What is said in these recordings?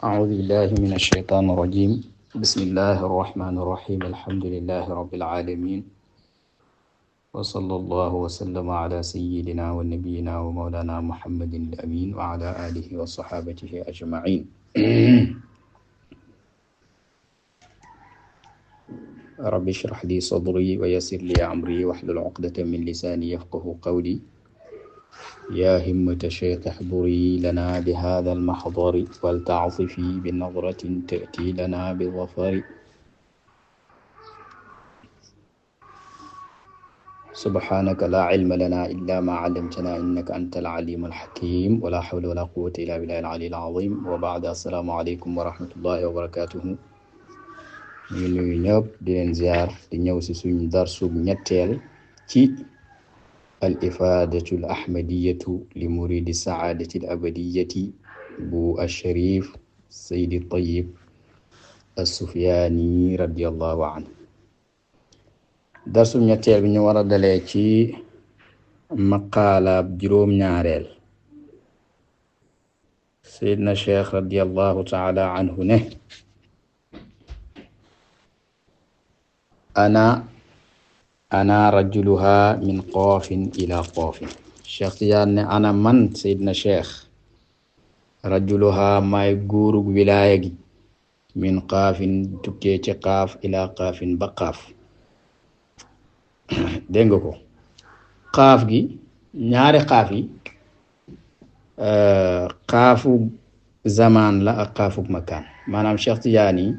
أعوذ بالله من الشيطان الرجيم. بسم الله الرحمن الرحيم. الحمد لله رب العالمين، وصلى الله وسلم على سيدنا ونبينا ومولانا محمد الأمين وعلى آله وصحابته أجمعين. رب اشرح لي صدري ويسر لي أمري واحلل عقدة من لساني يفقه قولي. يا همة الشيخ احضري لنا بهذا المحضر ولتعطفي بنظرة تأتي لنا بالظفر. سبحانك لا علم لنا إلا ما علمتنا إنك أنت العليم الحكيم، ولا حول ولا قوة إلا بالله العلي العظيم. وبعد، السلام عليكم ورحمة الله وبركاته. ñu nuyu ñëpp di leen ziar di ñëw si suñu darsu ñetteel ci al ifadatu al ahmadiyatu li muridi saadati al abadiyati bu al-sharif Seydi Tayyib as-Sufyaani radiyallahu anhu. darsu ñetteel bi ñu war a dalee ci maqaalaab juróom-ñaareel. Seydina Cheikh radiyallahu taala anhu ne ana rajuluha min qaafin ila qaafin. Cheikh Tidiane ne ana man Seydina Cheikh rajuluha may góorug wilaaya gi min qaafin tukkee ci qaaf ila qaafin ba qaaf. dégg nga ko, qaaf gi ñaari qaaf yi qaafu zamaan la ak qaafu makaan. maanaam Cheikh Tidiane yi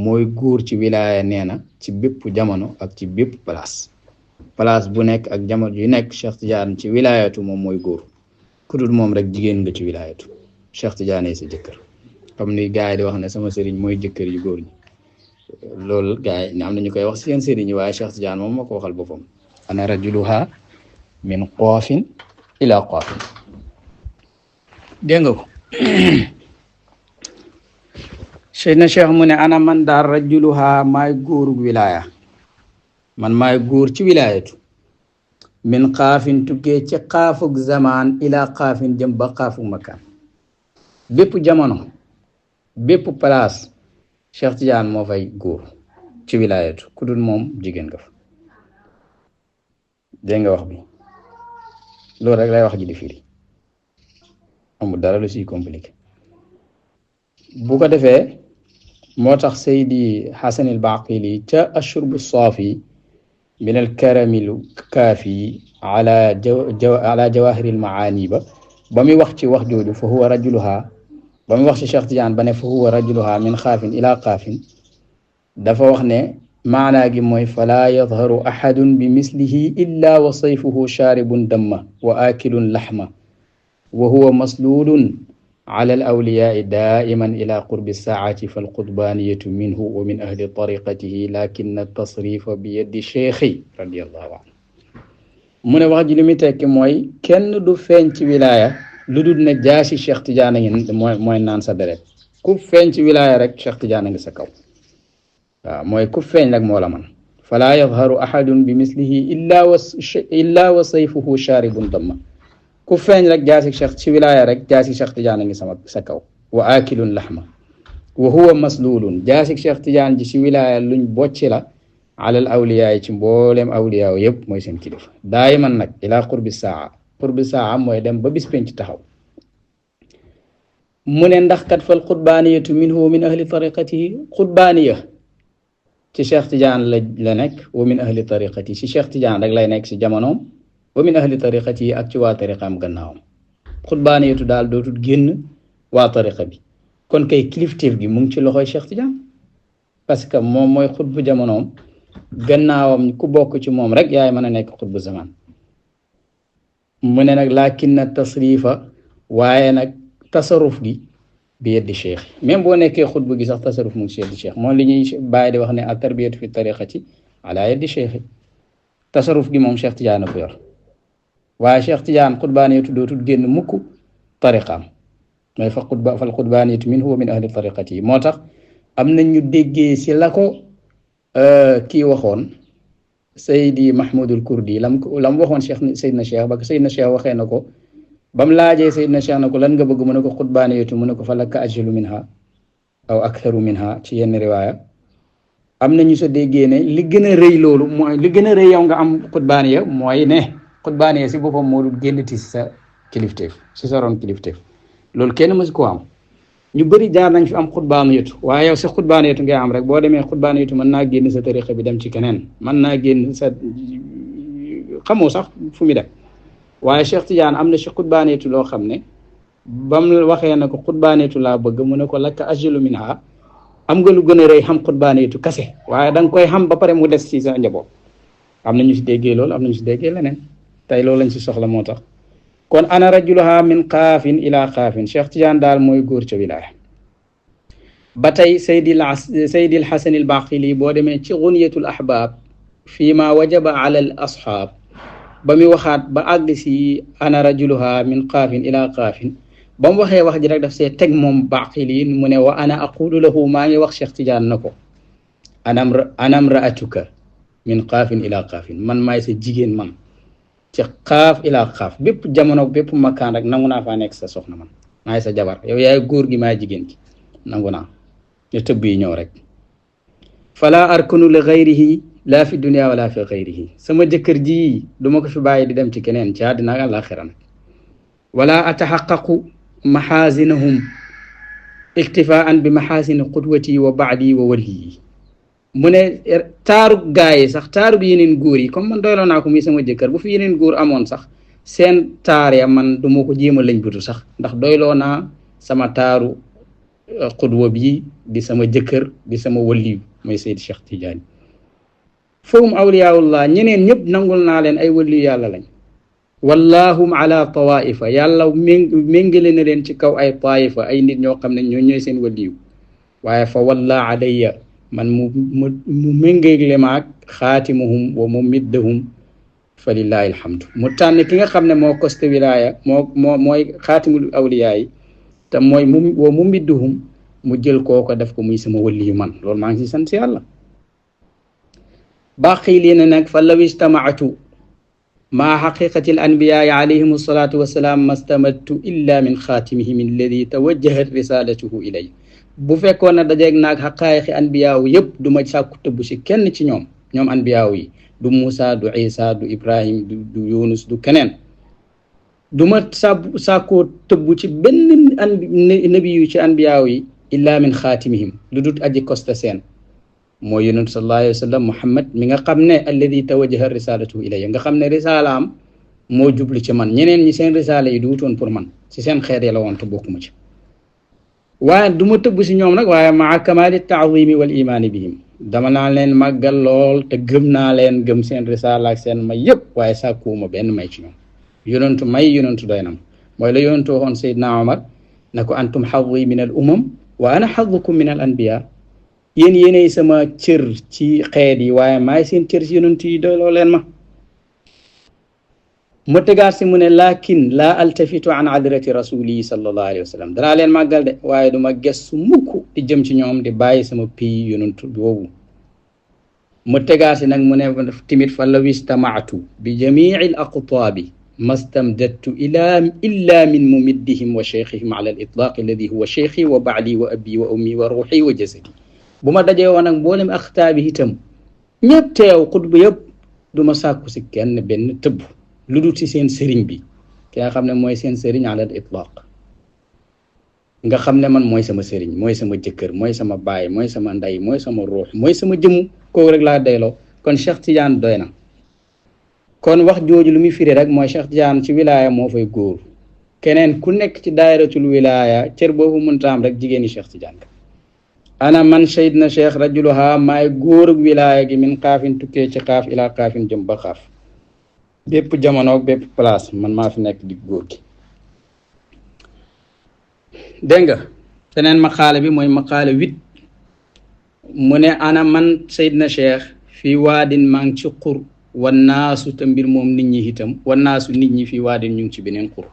mooy góor ci wilaaya nee na ci bépp jamono ak ci bépp place bu nekk ak jamono yu nekk. Cheikh Tidiane ci wilaayatu moom mooy góor, ku dul moom rek jigéen nga ci wilaayatu. Cheikh Tidiane sa jëkkër, comme ni gars yi di wax ne sama sëriñ mooy jëkkër yu góor ñi. loolu gars yi am na ñu koy wax seen sëriñ yi, waaye Cheikh Tidiane moom moo ko waxal boppam. ana rajuluha min qaafin ila qaafin. dégg nga ko. Seydina Cheikh mu ne ana man daal rajuluha maay góorug wilaaya, man maay góor ci wilaayatu. min qaafin tukkee ci qaafug zamaan ila qaafin jëm ba qaafug makaan. bépp jamono bépp place Cheikh Tidiane moo fay góor ci wilaayatu, ku dul moom jigéen nga fa. dégg nga wax bi, loolu rek lay wax ji di firi, amul dara lu siy compliqué. bu ko defee moo tax Seydi Xasan al-Baqili ca ashurbu saafi min al-karami al-kaafi ala jawahiri al-maani ba muy wax ci wax jooju fa huwa rajuluha, ba muy wax ci Cheikh Tidiane ba ne fa huwa rajuluha min qaafin ila qaafin, dafa wax ne maanaa gi mooy falaa yadharu ahadun bi mislihi illa wa sayfuhu shaaribun damma wa aakilun laxma wa huwa maslulun ala al-awliyaai daa'iman ila qurbi saacati falqutbaaniyatu minhu wa min ahli tariqatihi lakinna tasrifa bi yaddi cheikhi radiyallahu anhu. mu ne wax ji li muy tekki mooy kenn du feeñ ci wilaaya lu dul ne jaasi Cheikh Tidiane ngi mooy naan sa deret. ku feeñ ci wilaaya rek Cheikh Tidiane ngi sa kaw. waaw mooy ku feeñ rek moo la man. falaa yadharu ahadun bi mislihi illa wa sayfuhu shaaribun damma. ku feeñ rek jaasi Cheikh ci wilaaya rek jaasi Cheikh Tidiane ngi sa kaw. wa aakilun laxma wa huwa maslulun. jaasi Cheikh Tidiane ji ci wilaaya luñ bocci la alal awliyaa yi ci mbooleem awliyaa yëpp mooy seen kilifa. daayiman nag ila qurbi saa mooy dem ba bis penc taxaw. mu ne ndax kat fal qutbaaniyatu minhu wa min ahli tariqatihi. qutbaaniya ci Cheikh Tidiane la nekk, wa min ahli tariqatihi ci Cheikh Tidiane rek lay nekk si jamonoom, wa min ahli tariqatihi ak ci waa tariqaam gannaawam. qutbaaniyatu daal dootul génn waa tariqa bi. kon kay kilifteef gi mu ngi ci loxoy Cheikh Tidiane, parce que moom mooy xutbu jamonoom, gannaawam ku bokk ci moom rek yaay mën a nekk xutbu zaman. mu ne nag lakinna tasrifa, waaye nag tasaruf gi bi yeddi cheikh. même boo nekkee xutbu gi sax tasaruf mu ngi ci yeddi cheikh. moom li ñuy bàyyi di wax ne al tarbiyatu fi tariqati ala yeddi cheikh. tasaruf gi moom Cheikh Tidiane ko yor, waaye Cheikh Tidiane xutbaaniyatu dootul génn mukk tariqaam, mooy fal xutbaaniyatu minhu wa min ahli tariqati. moo tax am na ñu déggee si la ko kii waxoon Seydi Mahmoudul Kurdi lam waxoon Seydina Cheikh ba Seydina Cheikh waxee na ko ba mu laajee Seydina Cheikh na ko lan nga bëgg, mu ne ko xutbaaniyatu, mu ne ko fa laka ajlu minha. aw aktharu minha ci yenn riwaaya am na ñu sa déggee ne li gën a rëy loolu mooy li gën a rëy yow nga am xutbaaniya mooy ne xutbaaniya si boppam moo dul génnati si sa kilifteef si sa ron kilifteef loolu kenn mësu ko am ñu bëri jaar nañ fi am xutbaaniyatu waaye yow sa xutbaaniyatu ngay am rek boo demee xutbaaniyatu mën naa génn sa tariqa bi dem ci keneen mën naa génn sa xamoo sax fu mu dem waaye Cheikh Tidiane am na si xutbaaniyatu loo xam ne bam waxee na ko xutbaaniyatu laa bëgg mu ne ko lakka ajlu minha am nga lu gën a rëy xam xutbaaniyatu kase waaye da nga koy xam ba pare mu des ci sa njaboot am na ñu si déggee loolu am na ñu si déggee leneen tey loolu lañ si soxla moo tax kon ana rajuluha min xaafin ila xaafin Cheikh Tidiane daal mooy góor ca wilaaya ba tey Seydil Xasan al Baqili boo demee ci Gunyatul Ahbaab fii ma wajaba ala al asxaab ba mu waxaat ba àgg si ana rajuluha min xaafin ila xaafin ba mu waxee wax ji rek daf see teg moom Baqili mu ne wa ana aqulu lahu maa ngi wax Cheikh Tidiane na ko anam raatuka min xaafin ila xaafin man maay sa jigéen man ci xaaf ila xaaf bépp jamono bépp makkaan rek nangu naa faa nekk sa soxna man maay sa jabar yow yaay góor gi maay jigéen gi nangu naa ñu tëbb yi ñëw rek fala arkunu li gayrihi laa fi dunia wala fi gayrihi sama jëkkër ji duma ko fi bàyyi di dem ci keneen ci àddina ak àllaaxira nag wala ataxaqaqu maxaasinahum iktifaan bi maxaasini qudwati wa baadi wa waliyi mu ne taarub gaa yi sax taarub yeneen góor yi comme man doyloo naa ko muy sama jëkkër bu fi yeneen góor amoon sax seen taar ya man du ma ko jéem a lañ butu sax ndax doyloo naa sama taaru qudwa bi di sama jëkkër di sama waliyu mooy Seydi Cheikh Tidiane fahum awliyaullah ñeneen ñëpp nangul naa leen ay waliyu yàlla lañ wallahum ala tawaifa yàlla méngale na leen ci kaw ay taifa ay nit ñoo xam ne ñoo ñooy seen waliyu waaye fa walla alayya man mu méngeegle maag xaatimuhum wa mumiddahum fa lillahi alhamdu mu tànn ki nga xam ne moo koste wilaaya mooy xaatimul awliya yi te mooy wa mumidduhum mu jël kooko def ko muy sama waliyu man loolu maa ngi si sant yàlla baqi lii na nag fa law ijtamaatu maa xaqiqati al anbiyaai alayhim alsalatu wassalaam mastamadtu illa min xaatimihim alladi tawajjahat risalatuhu ilay bu fekkoon na dajeeg naag xaqaayiqi anbiyaawu yëpp du ma sàkku tëbb si kenn ci ñoom anbiyaawu yi du Moussa du Isa du Ibrahim du Yunus du keneen du ma sàkkoo tëbb ci benn nabi yu ci anbiyaawu yi illa min xaatimihim lu dut aji kosta seen mooy yonent sallallahu alayhi wa sallam Muhammad mi nga xam ne alladi tawajjaha risalatuhu ilayya nga xam ne risalaam moo jublu ci man ñeneen ñi seen risala yi du wutoon pour man si seen xeet ya la woon te bokkuma ci waaye du ma tëbb si ñoom nag waaye maa kamali taazimi wal imaani bihim dama naa leen màggal lool te gëm naa leen gëm seen risala ak seen may yëpp waaye sàkkuwuma benn may ci ñoom yonentu may yonentu doy nam mooy la yonentu waxoon Seydina Omar na ko antum xaddi min al umam wa ana xaddukum min al anbiya yéen yéenay sama cër ci xeet yi waaye maay seen cër ci yonentu yi doyloo leen ma mu tegaat si mu ne lakin laa altafitu an adrati rasuli sallallahu alayhi wa sallam danaa leen màggal de waaye duma gestu mukk di jëm ci ñoom di bàyyi sama pays yonentu boobu mu tegaat si nag mu ne timit fa law istamaatu bi jamii al aqtaabi mastamdattu illa min mumiddihim wa cheikhihim ala al itlaq alladi huwa cheikhi wa baali wa abi wa ummi wa ruuxi wa jasadi bu ma dajee woon nag mboolem axtaabi itam ñëpp teew xutba yëpp du ma sàkku si kenn benn tëbb lu dul ci seen sëriñ bi ki nga xam ne mooy seen sëriñ ala al itlaq nga xam ne man mooy sama sëriñ mooy sama jëkkër mooy sama baay mooy sama ndey mooy sama ruux mooy sama jëmm kooku rek laa dayloo kon Cheikh Tidiane doy na kon wax jooju lu muy firi rek mooy Cheikh Tidiane ci wilaaya moo fay góor keneen ku nekk ci daayiratul wilaaya cër boobu mënta am rek jigéeni Cheikh Tidiane ana man shahid na cheikh rajuluha maay góor ak wilaaya gi min xaafin tukkee ci xaaf ilaa xaafin jëm ba xaaf bépp jamono bépp place man maa fi nekk di góor gi dégg nga beneen maqaale bi mooy maqaale 8 mu ne ana man shahid na cheikh fii waadin maa ngi ci xur wannaasu te mbir moom nit ñi itam wannaasu nit ñi fii waadin ñu ngi ci beneen xur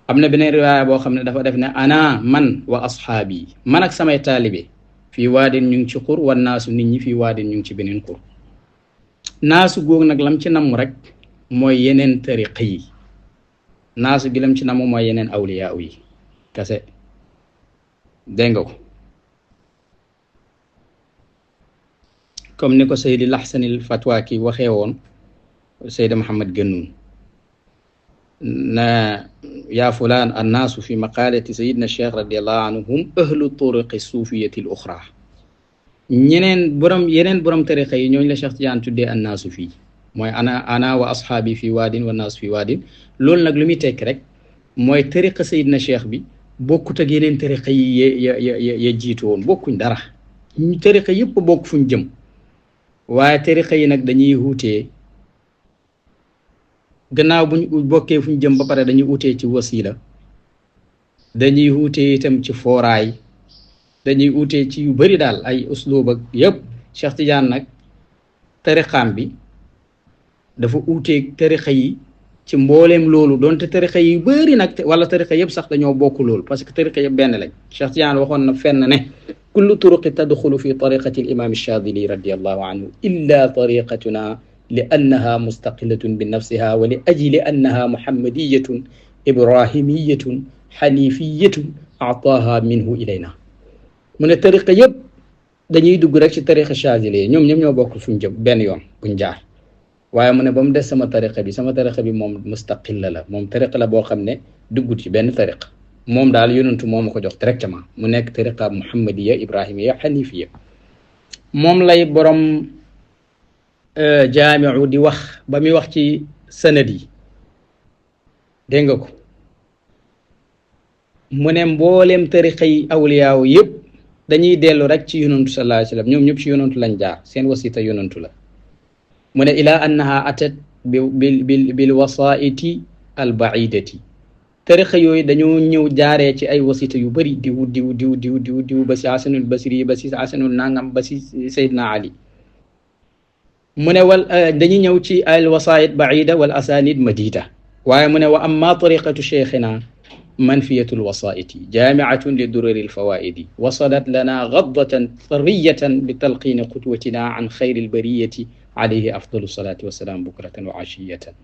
am na beneen riwaaya boo xam ne dafa def ne ana man wa asxaabi man ak samay taalibe fii waadin ñu ngi ci xur wan naasu nit ñi fii waadin ñu ngi ci beneen xur naasu góog nag lam ci namm rek mooy yeneen tariqa yi naasu gi lam ci namm mooy yeneen awliyaa yi kase dégg nga ko comme ni ko Seydi Lahsanil Fatwa ki waxee woon Seydi Muhammad Gënnuun na yaa fulaan annaasu fi maqaalati sayidna cheikh radiallahu anhu hum ahlu turuqi suufiyati l oxra yeneen borom tariqa yi ñooñu la Cheikh Tidiane tuddee annaasu fii mooy ana wa ashaabi fi waadin wa naasu fi waadin loolu nag lu muy tekki rek mooy tariqa sayidna cheikh bi bokkut ak yeneen tariqa yi ya jiitu woon bokkuñ dara tariqa yëpp bokk fuñ jëm waaye tariqa yi nag dañuy wuutee gannaaw buñ bokkee fuñ jëm ba pare dañuy wuutee ci wasila dañuy wuutee itam ci fooraay dañuy wuutee ci yu bari daal ay uslub ak yëpp Cheikh Tidiane nag tariqaam bi dafa wuutee tariqa yi ci mbooleem loolu doonte tariqa yi bari nag wala tariqa yëpp sax dañoo bokk loolu parce que tariqa yëpp benn lañ Cheikh Tidiane waxoon na fenn ne kullu turuqi tadxulu fi tariqati al imam Shadili radiallahu anhu illa tariqatuna li annaha mustaqilatun bi nafsiha wa li ajli annaha muhammadiyatun ibrahimiyatun xanifiyatun ataaha minhu ilayna mu ne tariqa yëpp dañuy dugg rek ci tariqa Shadili ñoom ñoom ñoo bokk fuñ jëm benn yoon buñ jaar waaye mu ne ba mu des sama tariqa bi moom mustaqilla la moom tariqa la boo xam ne duggut ci benn tariqa moom daal yonentu moo ma ko jox directement mu nekk tariqa muhammadiya ibrahimiya xanifiya moom lay borom jaamiu di wax ba muy wax ci sanad yi dégg nga ko mu ne mbooleem tariqa yi awliyaaw yëpp dañuy dellu rek ci yonentu sallallahu alayhi wa sallam ñoom ñëpp ci yonentu lañ jaar seen wasita yonentu la mu ne ila annaha atat bil wasaiti al baidati tariqa yooyu dañoo ñëw jaaree ci ay wasita yu bëri diw ba si Hasanul Basri ba si Hasanul nangam ba si Seydina Ali mu ne wal dañuy ñëw ci al wasait baida wal asanid madida waaye mu ne wa amma tariqatu cheikhina manfiyatu lwasaiti jaamiatun li durari lfawaidi wasalat lana gaddatan tariyatan bi talqini qudwatina an xayri lbariyati alayhi afdalu salati wasalaam bukratan wa ashiyatan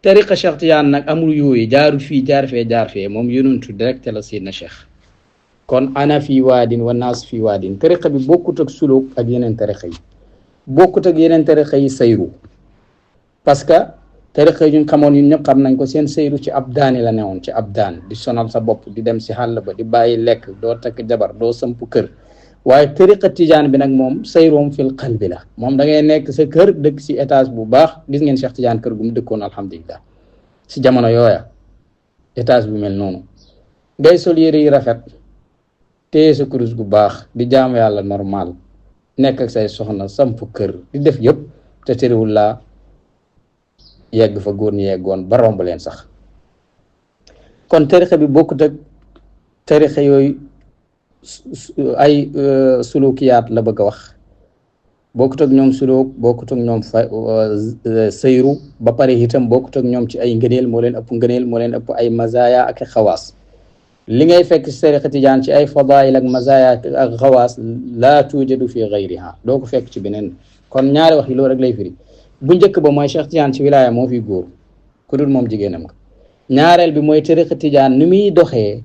tariqa Cheikh Tidiane nag amul yooyu jaarul fii jaar fee moom yonentu direct la Seydina Cheikh kon ana fii waadin wa naas fii waadin tariqa bi bokkut ak suluk ak yeneen tariqa yi bokkut ak yeneen tariqa yi sayru parce que tariqa yi ñun xamoon ñun ñëpp xam nañ ko seen sayru ci ab daani la newoon ci ab daan di sonal sa bopp di dem si xàll ba di bàyyi lekk doo takk jabar doo samp kër waaye tariqa Tidiane bi nag moom sayroom fil qalbi la moom da ngay nekk sa kër dëkk si étage bu baax gis ngeen Cheikh Tidiane kër gu mu dëkkoon alhamdulilah si jamono yooya étage bu mel noonu ngay sol yére yi rafet téye sa kurus gu baax di jaamu yàlla normal nekk ak say soxna samp kër di def yëpp te terewul laa yegg fa góor ñi yeggoon ba romb leen sax kon tariqa bi bokkut ak tariqa yooyu ay sulukiyaat la bëgg a wax bokkut ak ñoom suluk bokkut ak ñoom sayru ba pare itam bokkut ak ñoom ci ay ngëneel moo leen ëpp ay mazaya ak xawaas li ngay fekk ci tariqa Tijaan ci ay fadail ak mazaya ak xawaas laa tuujadu fi gayriha doo ko fekk ci beneen kon ñaari wax yi loolu rek lay firi bu njëkk ba mooy Cheikh Tijaan ci wilaaya moo fi góor ku dul moom jigéenam nga ñaareel bi mooy tariqa Tijaan ni muy doxee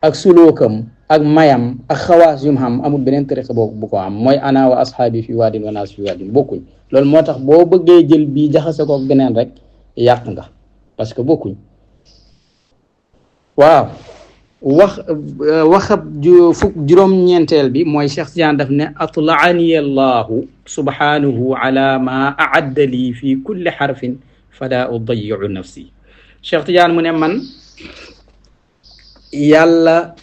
ak sulukam ak mayam ak xawaas yum xam amul beneen tariqa boobu bu ko am mooy ana wa ashaabi fi waadin wa naas fi waadin bokkuñ loolu moo tax boo bëggee jël bii jaxase ko beneen rek yàq nga parce que bokkuñ waaw waxab juróom-ñeenteel bi mooy Cheikh Tidiane daf ne atlaani allahu subhanahu ala ma aadda lii fi kulli xarfin fala udayiu nafsi Cheikh Tidiane mu ne man yàlla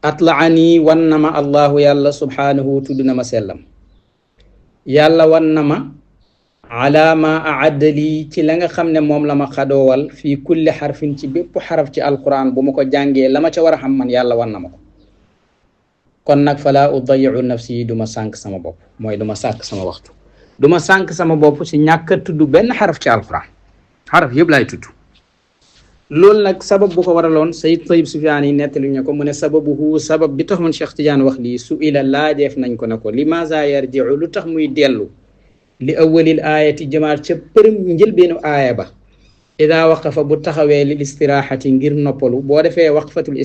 atlaani wan na ma allahu yàlla subhanahu tudd na ma sellam yàlla wan na ma ala ma aadda lii ci la nga xam ne moom la ma xadoowal fii kulli xarfin ci bépp xaraf ci alquran bu ma ko jàngee la ma ca war a xam man yàlla wan na ma ko kon nag fala udayiu nafsi du ma sànq sama bopp mooy du ma sànq sama waxtu du ma sànq sama bopp si ñàkk a tudd benn xaraf ci alquran xaraf yëpp laay tudd loolu nag sabab bu ko waraloon Sayyid Tayyib Sufyaan yi nettali ñu ko mu ne sababuhu sabab bi tax man Cheikh Tidiane wax lii su ila laajeef nañ ko ne ko limaza yarjiu lu tax muy dellu li awwalil aayati jamaat ca njëlbeenu aaya ba ida waqafa bu taxawee lil istiraaxati ngir noppalu boo defee waqfatul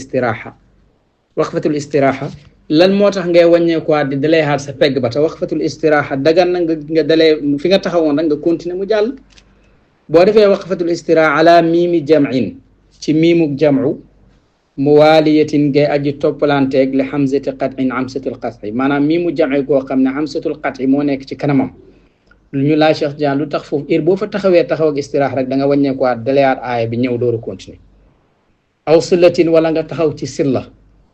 istiraaxa lan moo tax ngay wàññeekuwaat di dalee xaar sa pegg ba te waqfatul istiraaxa dagan na nga dalee fi nga taxawoon rek nga continuer mu jàll. boo defee waqfatul istiraaxa ala miimi jam'in ci miimuk jam'u muwaaliyatin ngay aji toppalanteeg li hamzati qat'in hamzatul qat'i maanaam miimu jam'i goo xam ne hamzatul qat'i moo nekk ci kanamam. lu ñu laa Cheikh Diagne lu tax foofu heure boo fa taxawee taxaw ak istiraax rek da nga wàññeekuwaat daleyaat aaya bi ñëw door a continuer. aw sillatin wala nga taxaw ci silla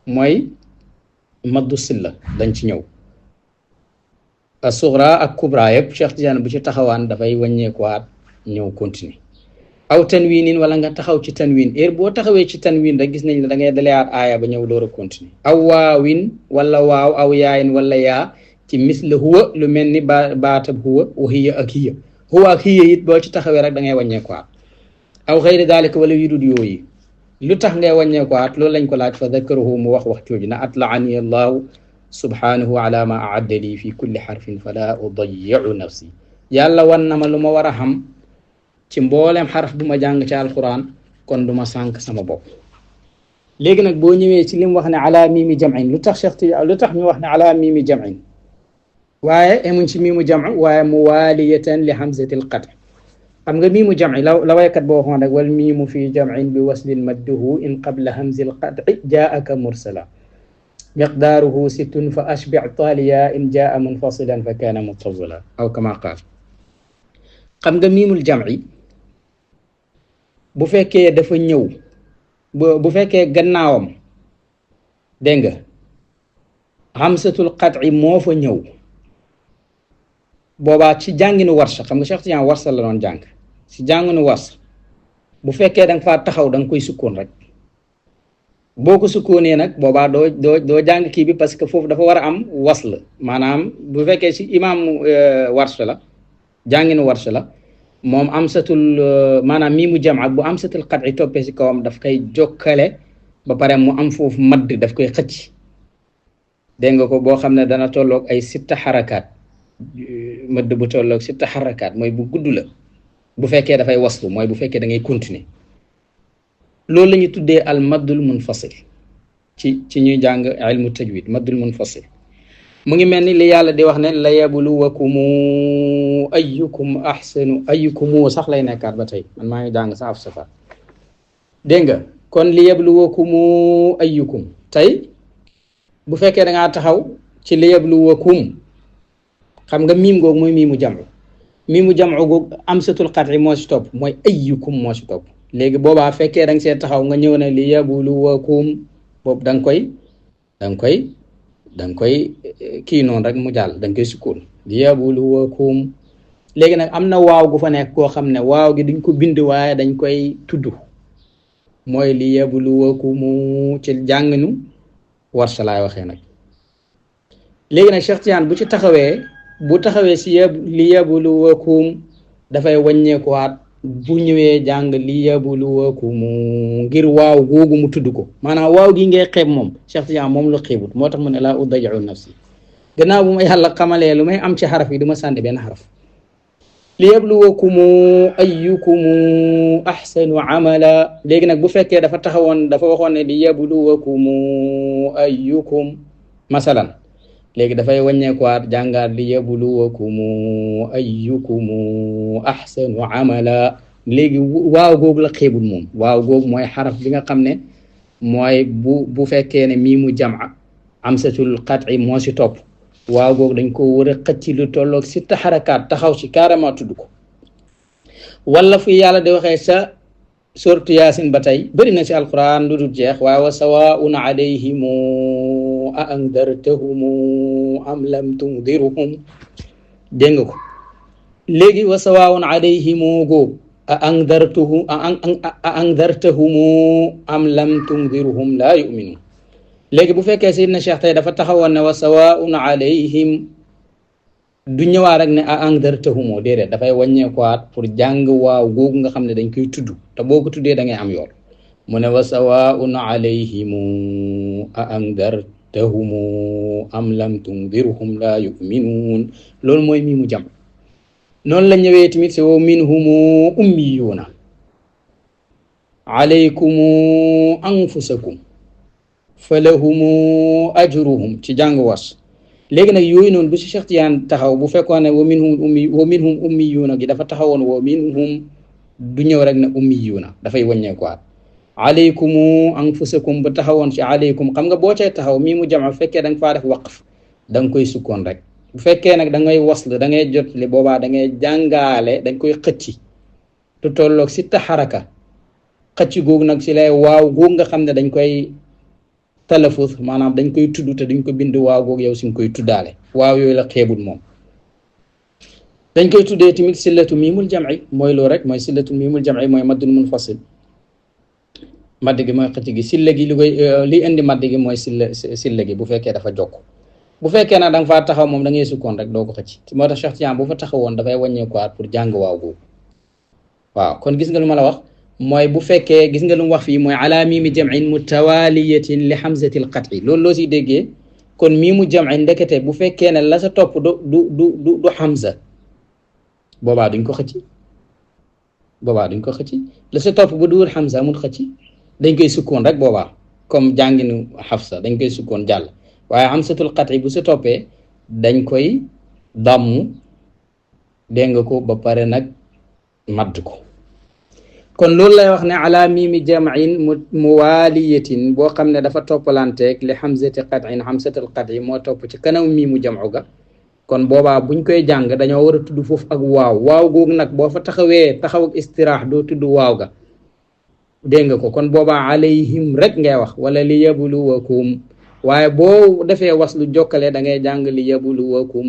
mooy maddu silla dañ ci ñëw. as-sughra ak kubra yëpp Cheikh Diagne bu ci taxawaan dafay wàññeekuwaat ñëw continuer. aw tanwiinin wala nga taxaw ci tanwiin heure boo taxawee ci tanwiin rek gis nañ la da ngay daleyaat aaya ba ñëw door a continuer. aw waawin wala waaw aw yaayin wala yaa ci misla huwa lu mel ni baatab huwa wa hiya ak hiya huwa ak hiya it boo ci taxawee rek da ngay wàññeekuwaat. aw xayri daalika wala yu dul yooyu lu tax ngay wàññeekuwaat loolu lañ ko laaj fa dakarahu mu wax jooju na atlaani allahu subhanahu ala ma aadda lii fi kulli xarfin fala udayiu nafsi yàlla wan na ma lu ma war a xam ci mboolem xaraf bu ma jàng ci alquran kon du ma sànq sama bopp. léegi nag boo ñëwee ci li mu wax ne ala miimi jam'in lu tax lu tax ñu wax ne ala miimi jam'in waaye emuñ ci miimu jam'u waaye muwaaliyatan li hamzatil qat' xam nga miimu jam'i la waykat boo waxoon rek wal miimu fi jam'in bi waslin madduhu in qabla hamzil qat'i jaa'aka mursala miqdaaruhu sittun fa ashbi' taaliya in jaa'a munfasilan fa kaana muttazila aw kama qaal. xam nga miimul jam'i bu fekkee dafa ñëw bu fekkee gannaawam dégg nga hamzatul qat'i moo fa ñëw boobaa ci jànginu warsa xam nga Cheikh Tidiane warsa la doon jàng ci jànginu warsa bu fekkee da nga faa taxaw da nga koy sukkoon rek boo ko sukkoonee nag boobaa doo jàng kii bi parce que foofu dafa war a am wasl maanaam bu fekkee ci imaam warsa la jànginu warsa la moom amsatul maanaam mii mu jam ak bu amsatul qat'i toppee ci kawam daf koy jokkale ba pare mu am foofu madd daf koy xëcc dégg nga ko boo xam ne dana tolloog ay sitta xarakaat mëdd bu tolloog sitta xarakaat mooy bu gudd la bu fekkee dafay waslu mooy bu fekkee da ngay continuer loolu la ñuy tuddee al maddul munfasil ci ñuy jàng ilmu tajwid maddul munfasil mu ngi mel ni li yàlla di wax ne la yabluwakumu ayyukum ahsanu ayyukumu sax lay nekkaat ba tey man maa ngi jàng sa af safa dégg nga kon li yabluwakumu ayyukum tey bu fekkee da ngaa taxaw ci li yabluwakum xam nga miim googu mooy miimu jam'u googu amsatul qat'i moo ci topp mooy ayyukum moo ci topp léegi boobaa fekkee da nga see taxaw nga ñëw ne li yabluwakum boobu da nga koy kii noonu rek mu jàll da nga koy sukkoon li yabluwakum léegi nag am na waaw gu fa nekk koo xam ne waaw gi duñ ko bind waaye dañ koy tudd mooy li yabluwakum ci jànginu warsa laay waxee nag léegi nag Cheikh Tidiane bu taxawee si li yabluwakum dafay wàññeekuwaat bu ñëwee jàng li yabluwakum ngir waaw googu mu tudd ko maanaam waaw gi ngay xeeb moom Cheikh Tidiane moom la xeebut moo tax mu ne laa udayiu nafsi gannaaw bu ma yàlla xamalee lu may am ci xaraf yi du ma sànni benn xaraf li yabluwakum ayyukum ahsanu amala léegi nag bu fekkee dafa taxawoon dafa waxoon ne li yabluwakum ayyukum masalan léegi dafay wàññeekuwaat jàngaat li yabluwakum ayyukum ahsanu amala léegi waaw googu la xeebul moom waaw googu mooy xaraf bi nga xam ne mooy bu fekkee ne mii mu jam'a amsatul qat'i moo si topp waaw googu dañ ko war a xëcc lu tolloog sitta xarakaat taxaw ci carrément tudd ko wala fu yàlla di waxee sa sortu yaasin ba tey bëri na ci alquran lu dul jeex waaye wa sawaun alayhim a andartahum am lam tundirhum dégg nga ko léegi wa sawaun alayhim googu a andartahum am lam tundirhum laa yuminun léegi bu fekkee Seydina Cheikh tey dafa taxawoon ne wa sawaun alayhim du ñëwaat rek ne a andartahum déedéet dafay wàññeekuwaat pour jàng waaw googu nga xam ne dañ koy tudd te boo ko tuddee da ngay am yoon mu ne wa sawaun alayhim a andartahum am lam tundirhum laa yuminun loolu mooy mi mu jam noonu la ñëwee tamit si wa minhum ummiyuuna alaykum anfusakum falahumu ajruhum ci jàng was. léegi nag yooyu noonu bu si Cheikh Tidiane taxaw bu fekkoon ne wa minhum ummiyuuna gi dafa taxawoon wa minhum du ñëw rek ne ummiyuuna dafay wàññeekuwaat. alaykumu anfusakum bu taxawoon ci alaykum xam nga boo cay taxaw mii mu jama bu fekkee da nga faa def waqf da nga koy sukkoon rek. bu fekkee nag da ngay wasl da ngay jot li boobaa da ngay jàngaale dañ koy xëcci tu tolloog si taxaraka xëcc googu nag si lay waaw googu nga xam ne dañ koy talafus maanaam dañ koy tudd te duñ ko bind waaw googu yow si nga koy tuddaale waaw yooyu la xeebul moom. dañ koy tuddee tamit sillatu miimul jam'i mooy loolu rek mooy sillatu miimul jam'i mooy maddul munfasil madd gi mooy xëcc gi silla gi li koy li indi madd gi mooy silla gi bu fekkee dafa jokk. bu fekkee nag da nga faa taxaw moom da ngay sukkoon rek doo ko xëcc moo tax Cheikh Tidiane bu fa taxawoon dafay wàññeekuwaat pour jàng waaw googu. waaw kon gis nga lu ma la wax mooy bu fekkee gis nga lu mu wax fii mooy ala miimi jam'in mutawaliyatin li hamzati al qat'i loolu loo siy déggee kon miimu jam'in ndekete bu fekkee ne la sa topp du hamza boobaa duñ ko xëcc la sa topp bu duwul hamza amul xëcc dañ koy sukkoon rek boobaa comme jànginu Hafsa dañ koy sukkoon jàll. waaye hamzatul qat'i bu sa toppee dañ koy damm dégg nga ko ba pare nag madd ko. kon loolu lay wax ne ala miimi jam'in muwaliyatin boo xam ne dafa toppalanteeg li hamzati qat'in hamzatul qat'i moo topp ci kanam miimu jam'u ga. kon boobaa buñ koy jàng dañoo war a tudd foofu ak waaw googu nag boo fa taxawee taxaw ak istiraax doo tudd waaw ga dégg nga ko kon boobaa alayhim rek ngay wax wala li yabluwakum waaye boo defee waslu jokkale da ngay jàng li yabluwakum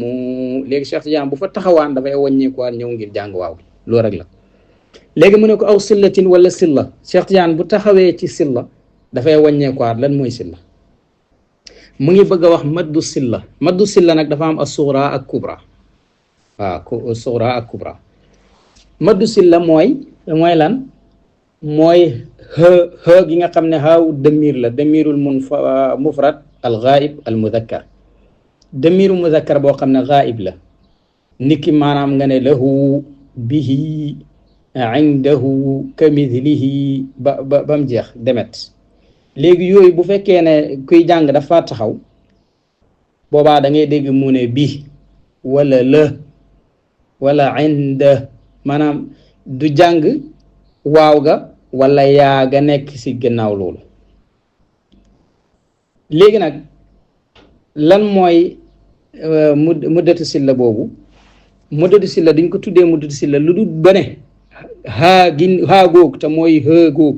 léegi Cheikh Tidiane bu fa taxawaan dafay wàññeekuwaat ñëw ngir jàng waaw loolu rek la. léegi mu ne ko aw sillatin wala silla Cheikh Tidiane bu taxawee ci silla dafay wàññeekuwaat lan mooy silla mu ngi bëgg a wax maddu silla nag dafa am as-sughra ak kubra waaw as-sughra ak kubra. maddu silla mooy lan mooy xë gi nga xam ne xaaw damir la damirul mufrad al ghaib al mudakkar damiru mudakkar boo xam ne ghaib la niki maanaam nga ne lahu bihi indahu kamithlihi ba mu jeex demet. léegi yooyu bu fekkee ne kuy jàng dafa taxaw boobaa da ngay dégg mu ne bi wala la wala inda maanaam du jàng waaw ga wala yaa ga nekk ci gannaaw loolu. léegi nag lan mooy muddatu silla boobu muddatu silla duñ ko tuddee muddatu silla lu dul bane haa góog te mooy haa góog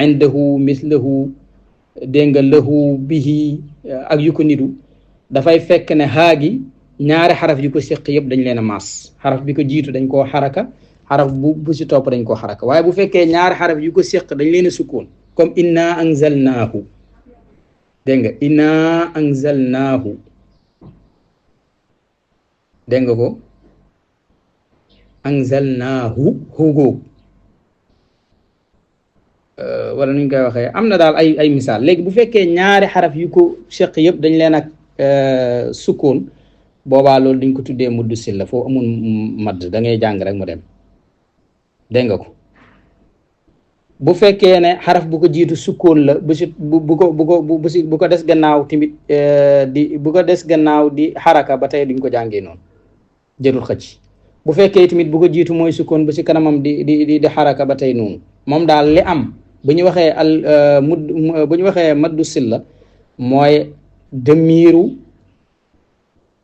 indahu mislahu dégg nga lahu bihi ak yu ko nidu dafay fekk ne haa gi ñaari xaraf yu ko séq yëpp dañ leen a maas xaraf bi ko jiitu dañ koo xaraka xaraf bu si topp dañ koo xaraka waaye bu fekkee ñaari xaraf yu ko séq dañ leen a sukkoon comme inna anzalnaahu dégg nga inna anzalnaahu dégg nga ko anzalnaahu hugóog wala nuñ koy waxee am na daal ay misaal. léegi bu fekkee ñaari xaraf yu ko seq yëpp dañ leen ak sukkoon boobaa loolu duñ ko tuddee muddu silla foofu amul madd da ngay jàng rek mu dem dégg nga ko. bu fekkee ne xaraf bu ko jiitu sukkoon la bu ko des gannaaw tamit bu ko des gannaaw di xaraka ba tey duñ ko jàngee noonu jërul xëcc. bu fekkee tamit bu ko jiitu mooy sukkoon ba si kanamam di xaraka ba tey noonu moom daal li am bu ñu waxee bu ñu waxee maddu silla mooy damiru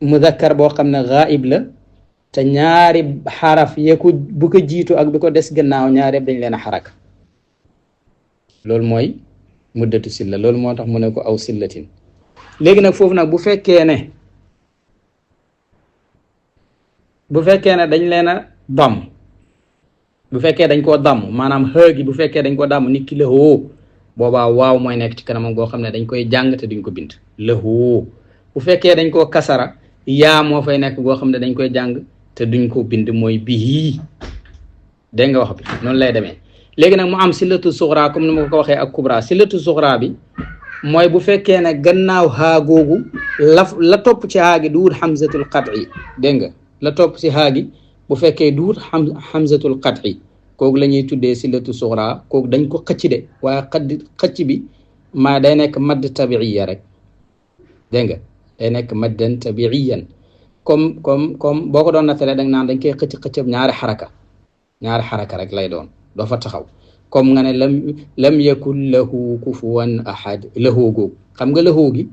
mudakkar boo xam ne ghaib la te ñaari xaraf yeeku bu ko jiitu ak bu ko des gannaaw ñaari dañ leen a xaraka loolu mooy muddatu silla loolu moo tax mu ne ko aw sillatin. léegi nag foofu nag bu fekkee ne dañ leen a damm bu fekkee dañ koo damm maanaam xë gi bu fekkee dañ koo damm nit ki lëxoo boobaa waaw mooy nekk ci kanamam goo xam ne dañ koy jàng te duñ ko bind lëxoo. bu fekkee dañ koo kasara yaa moo fay nekk goo xam ne dañ koy jàng te duñ ko bind mooy bii dégg nga wax bi noonu lay demee. léegi nag mu am sillatu suxra comme ni ma ko waxee ak kubra. sillatu suxra bi mooy bu fekkee ne gannaaw haa googu la topp ci haa gi duwul hamzatul qat'i dégg nga la topp ci haa gi bu fekkee duwul hamzatul qat'i kooku la ñuy tuddee sillatu suxra kooku dañ ko xëcc de waaye xëcc bi ma day nekk madd tabiiya rek dégg nga day nekk maddan tabiiyan comme boo ko doon nattalee da nga naan dañ koy xëccëb ñaari xaraka rek lay doon doo fa taxaw comme nga ne lam yakun lahu kufuwan ahad lahu googu xam nga lahu gi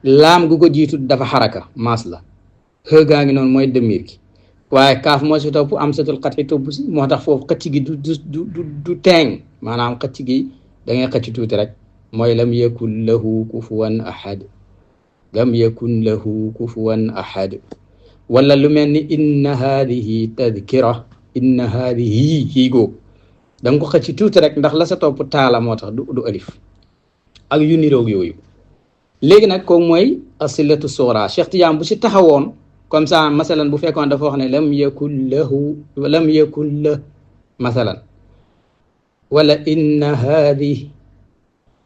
laam gu ko jiitu dafa xaraka maas la xëgaa ngi noonu mooy demir gi waaye kaaf moo si topp am satul xatxi topp si moo tax foofu xëcc gi du teeng maanaam xëcc gi da ngay xëcc tuuti rek mooy lam yakun lahu kufuwan ahad lam yakun lahu kufuwan ahad wala lu mel ni inna haadihi tadkira inna haadihi hii góog da nga ko xëcc tuuti rek ndax la sa topp taala moo tax du alif ak yu niroog yooyu léegi nag ko mooy asilatu sughra Cheikh Tidiane bu si taxawoon comme ça masalan bu fekkoon dafa wax ne lam yakun la masalan wala inna haadihi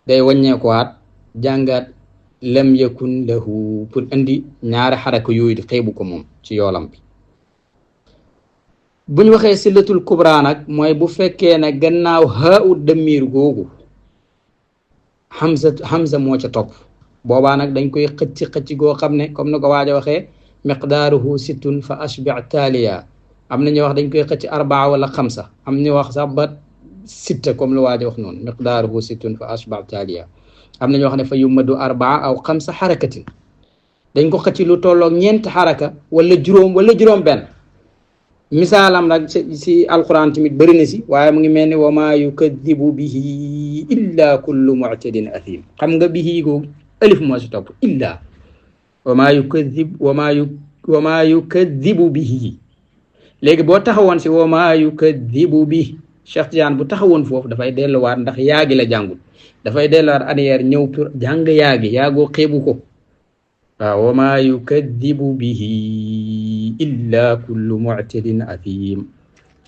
day wàññeekuwaat jàngaat lam yakun lahu pour indi ñaari xaraka yooyu di xeebu ko moom ci yoolam bi buñ waxee silatul kubra nag mooy bu fekkee ne gannaaw haa damir googu hamza moo ca topp boobaa nag dañ koy xëcc goo xam ne comme na ko waaj a waxee miqdaaruhu sittun fa ashbi taaliya am na ñu wax dañ koy xëcc arbaa wala xamsa am ñu wax sax ba sitta comme lu waaj a wax noonu miqdaaruhu sittun fa ashbi taaliya am na ñoo xam ne fa yumadu arbaa aw xamsa xarakatin dañ ko xëcc lu tolloog ñeenti xaraka wala juróom benn misaalam nag si alquran tamit bëri na si waaye mu ngi mel ni wa maa yukadibu bihi illa kullu mu'tadin athim xam nga bihi googu alif moo si topp illa wa maa yukadibu bihi léegi boo taxawoon si wa maa yukadibu bi Cheikh Tidiane bu taxawoon foofu dafay delluwaat ndax yaagi la jàngul dafay delluwaat arrière ñëw pour jàng yaagoo xeebu ko waaw wa maa yukadibu bihi illa kullu mu'tadin athim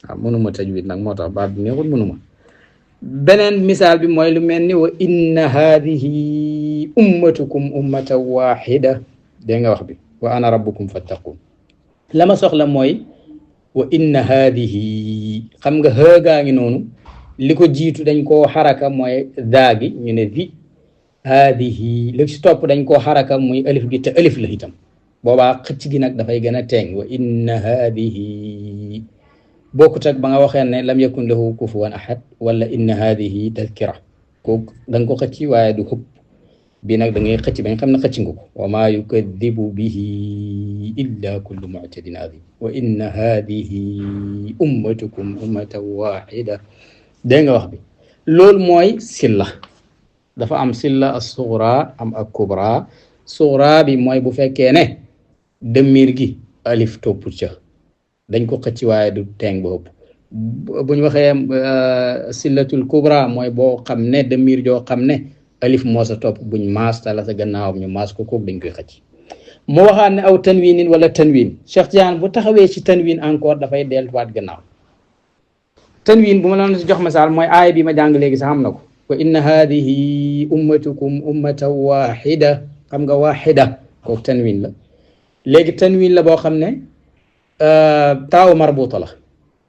waaw mënuma tajwid nag moo tax baat bi neexul mënuma beneen misaal bi mooy lu mel ni wa inna haadihi ummatukum ummatan waxida dégg nga wax bi wa ana rabbukum fattaqun la ma soxla mooy wa inna haadihi xam nga xëgaa ngi noonu li ko jiitu dañ koo xaraka mooy daagi ñu ne vi haadihi li si topp dañ koo xaraka muy alif gi te alif la itam boobaa xëcc gi nag dafay gën a teeng wa inna haadihi bokkut ak ba nga waxee ne lam yakun lahu kufuwan ahad wala inna haadihi tadkira kooku da nga ko xëcc waaye du xëpp bi nag da ngay xëcc ba nga xam ne xëcc nga ko wa maa yukadibu bihi illa kullu mu'tadin athim wa inna haadihi ummatukum ummatan waxida dégg nga wax bi loolu mooy silla dafa am silla as-sughra am ak kubra sughra bi mooy bu fekkee ne demir gi alif topp ca dañ ko xëcc waaye du teeng ba ëpp bu ñu waxee sillatul kubra mooy boo xam ne demir joo xam ne alif moo sa topp buñ maas tala sa gannaawam ñu maas ko kooku dañ koy xëcc moo waxaat ne aw tanwinin wala tanwin Cheikh Tidiane bu taxawee ci tanwin encore dafay delluwaat gannaaw tanwin bu ma la si jox misaal mooy aaya bi ma jàng léegi sax xam na ko wa inna haadihi ummatukum ummatan waxida xam nga waxida kooku tanwin la léegi tanwin la boo xam ne taaw marbuta la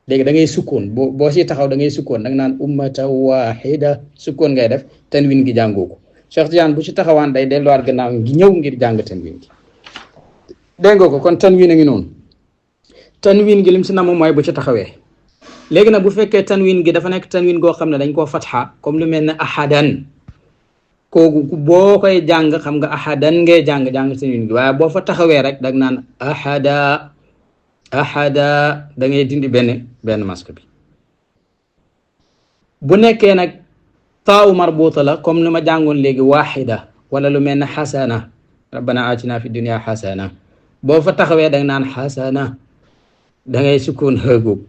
léegi da ngay sukkoon boo si taxaw da ngay sukkoon da nga naan ummatan waxida sukkoon ngay def tanwin gi jàngoo ko Cheikh Tidiane bu ci taxawaan day delluwaat gannaaw ngi ñëw ngir jàng tanwin gi dégg nga ko kon tanwin a ngi noonu tanwin gi lim si namm mooy bu ci taxawee léegi nag bu fekkee tanwin gi dafa nekk tanwin goo xam ne dañ koo fatxa comme lu mel ne ahadan kooku boo koy jàng xam nga ahadan ngay jàng tanwin gi waaye boo fa taxawee rek dag naan ahada da ngay dindi benn masque bi bu nekkee nag taaw marbuta la comme lu ma jàngoon léegi waxida wala lu mel ne xasana rabbana atina fi dunya xasana boo fa taxawee dag naan xasana da ngay sukkoon xëgub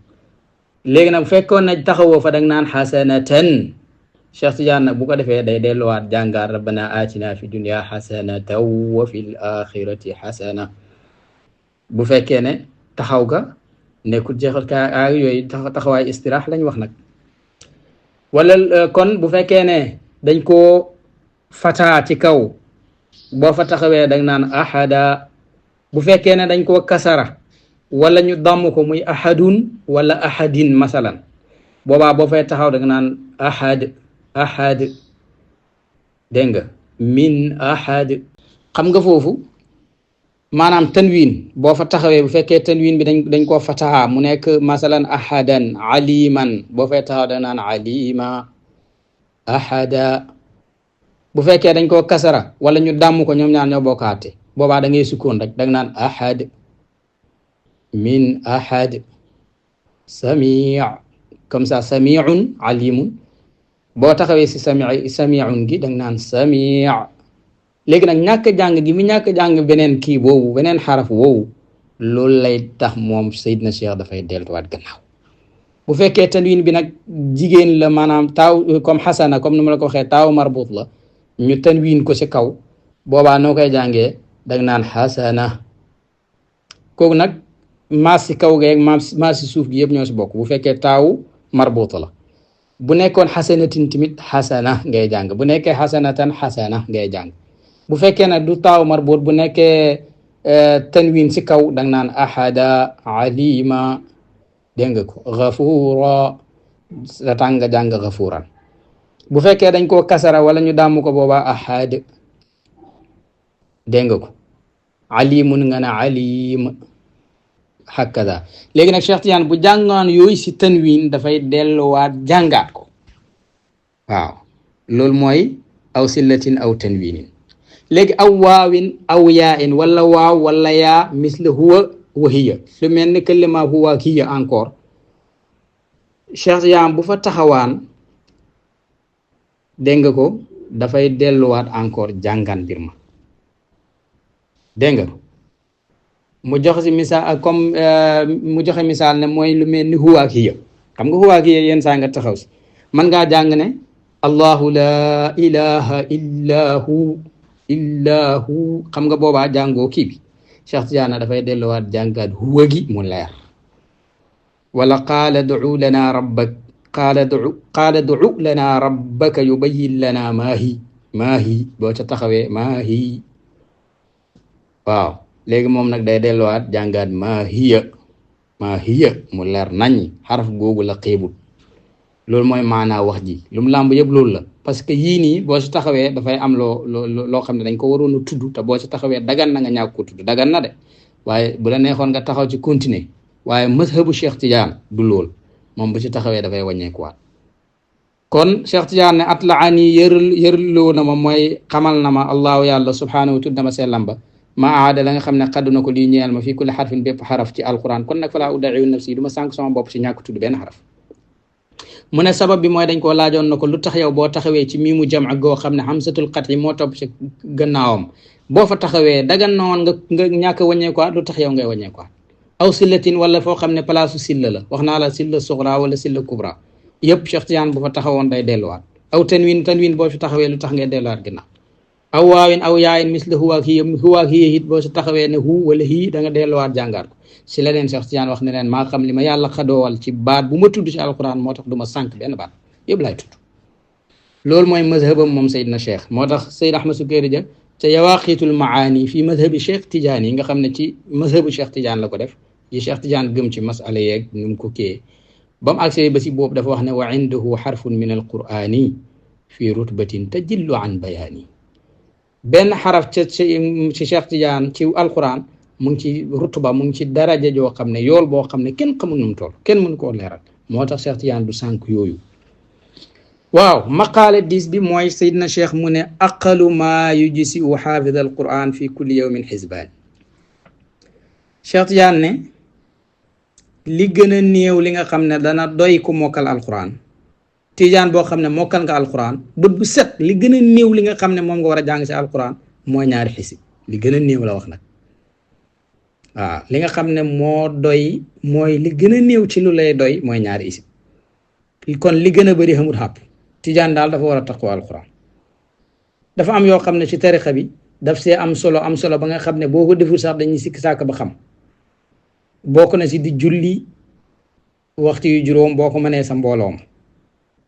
léegi nag bu fekkoon na taxawoo fa dag naan xasanatan Cheikh Tidiane nag bu ko defee day delluwaat jàngaar rabbana atina fi dunya xasanatan wa fil axirati xasana bu fekkee ne taxaw ga nekkul jeexal ka ay yooyu taxawaay istiraax lañ wax nag wala kon bu fekkee ne dañ koo fataa ci kaw boo fa taxawee dag naan ahada bu fekkee ne dañ koo kasara wala ñu damm ko muy ahadun wala ahadin masalan boobaa boo fay taxaw dag naan ahad dégg nga min ahad. xam nga foofu maanaam tanwin boo fa taxawee bu fekkee tanwin bi dañ koo fataha mu nekk masalan ahadan aliman boo fay taxaw da naan alima ahada. bu fekkee dañ koo kasara wala ñu dàmm ko ñoom ñaar ñoo bokkaate boobaa da ngay sukkoon rek da nga naan ahad min ahad. sami' comme ça sami'un alimun boo taxawee si sami'un gi da nga naan sami'. léegi nag ñàkk jàng gi mi ñàkk jàng beneen kii boobu beneen xaraf woowu loolu lay tax moom Seydina Cheikh dafay delluwaat gannaaw. bu fekkee tanwin bi nag jigéen la maanaam taaw comme xasana comme ni ma la ko waxee taaw marbut la ñu tanwin ko ci kaw boobaa noo koy jàngee dag naan xasana. kooku nag maas si kaw geeg maas si suuf gi yëpp ñoo si bokk bu fekkee taaw marbut la. bu nekkoon xasanatin tamit xasana ngay jàng bu nekkee xasanatan xasana ngay jàng. bu fekkee nag du taaw marbut bu nekkee tanwin si kaw dang naan ahada alima dégg nga ko gafura sa tàng nga jàng gafuran. bu fekkee dañ koo kasara wala ñu dàmm ko boobaa ahad dégg nga ko alimun nga ne alim hakada. léegi nag Cheikh Tidiane bu jàngaan yooyu si tanwin dafay delluwaat jàngaat ko. waaw loolu mooy aw sillatin aw tanwinin. léegi aw waawin aw yaa in wala waaw wala yaa misle huwa wa hiya lu mel ni kalima huwa hiya encore Cheikh Tidiane bu fa taxawaan dégg nga ko dafay delluwaat encore jàngaan mbir ma dégg nga mu joxe si misaal comme mu joxe misaal ne mooy lu mel ni huwa hiya. xam nga huwa hiya yenn saa nga taxaw si man ngaa jàng ne allahu la ilaha illa hu xam nga boobaa jàngoo kii bi Cheikh Tidiane dafay delluwaat jàngaat huwa gi mu leer. wala qaala du'u lana rabbak qaala du'u lana rabbaka yubayyin lana maa hi boo ca taxawee maa hi. waaw léegi moom nag day delluwaat jàngaat maa hiya mu leer naññi xaraf googu la xeebul. loolu mooy maanaa wax ji lu mu làmb yëpp loolu la parce que yii nii boo si taxawee dafay am loo xam ne dañ ko waroon a tudd te boo si taxawee dagan na nga ñàkk ko tudd dagan na de waaye bu la neexoon nga taxaw ci continuer waaye mazhabu Cheikh Tidiane du lool moom bu si taxawee dafay wàññeekuwaat. kon Cheikh Tidiane ne at la ani yërloo na ma mooy xamal na ma allahu yàlla subhanahu wa tuddama sellam ba ma aada la nga xam ne xaddu na ko lii ñeel ma fii kulli xarfin bépp xaraf ci alquran kon nag falaa udda'iu nafsi du ma sànq sama bopp si ñàkk tudd benn xaraf. mu ne sabab bi mooy dañ koo laajoon na ko lu tax yow boo taxawee ci miimu jam'a goo xam ne hamzatul qat'i moo topp ci gannaawam boo fa taxawee dagan na woon nga ñàkk a wàññeekuwaat lu tax yow ngay wàññeekuwaat. aw sillatin wala foo xam ne palaasu silla la wax naa la silla suxra wala silla kubra yëpp Cheikh Tidiane bu fa taxawoon day delluwaat. aw tanwin boo fi taxawee lu tax ngay delluwaat ginnaaw. aw waawin aw yaayin misla huwa ak hiya it boo si taxawee ne hu wala hii da nga delluwaat jàngaat ko. si la leen Cheikh Tidiane wax ne leen maa xam li ma yàlla xadoowal ci baat bu ma tudd ci alquran moo tax du ma sànq benn baat yëpp laay tudd. loolu mooy mazhabam moom Seydina Cheikh moo tax Seyd Ahmad Sukayri ja ca yawaaqitul maani fii mazhabi Cheikh Tidiane yi nga xam ne ci mazhabu Cheikh Tidiane la ko def yi Cheikh Tidiane gëm ci masala yeeg nu mu ko kiyee ba mu agsee ba si boobu dafa wax ne wa indahu xarfun min alqurani fii rutbatin tajillu an bayaani. benn xaraf ci Cheikh Tidiane ci alquran mu ngi ci rutba mu ngi ci daraja joo xam ne yool boo xam ne kenn xamul nu mu toll kenn mënu koo leeral moo tax Cheikh Tidiane du sànq yooyu. waaw maqaale 10 bi mooy Seydina Cheikh mu ne aqalu maa yujzi'u xaafid alquran fi kulli yawmin xisbaan. Cheikh Tidiane ne li gën a néew li nga xam ne dana doy ku mokkal alquran Tidiane boo xam ne mokkal nga alquran bët bu set li gën a néew li nga xam ne moom nga war a jàng si alquran mooy ñaari xisib li gën a néew la wax nag. waaw li nga xam ne moo doy mooy li gën a néew ci lu lay doy mooy ñaari isib kon li gën a bëri xamul xàpp Tidiane daal dafa war a taqoo alquran. dafa am yoo xam ne ci tarixa bi daf see am solo ba nga xam ne boo ko deful sax dañuy sikk sàkk ba xam bokk na si di julli waxtu yu juróom boo ko mënee sa mbooloom.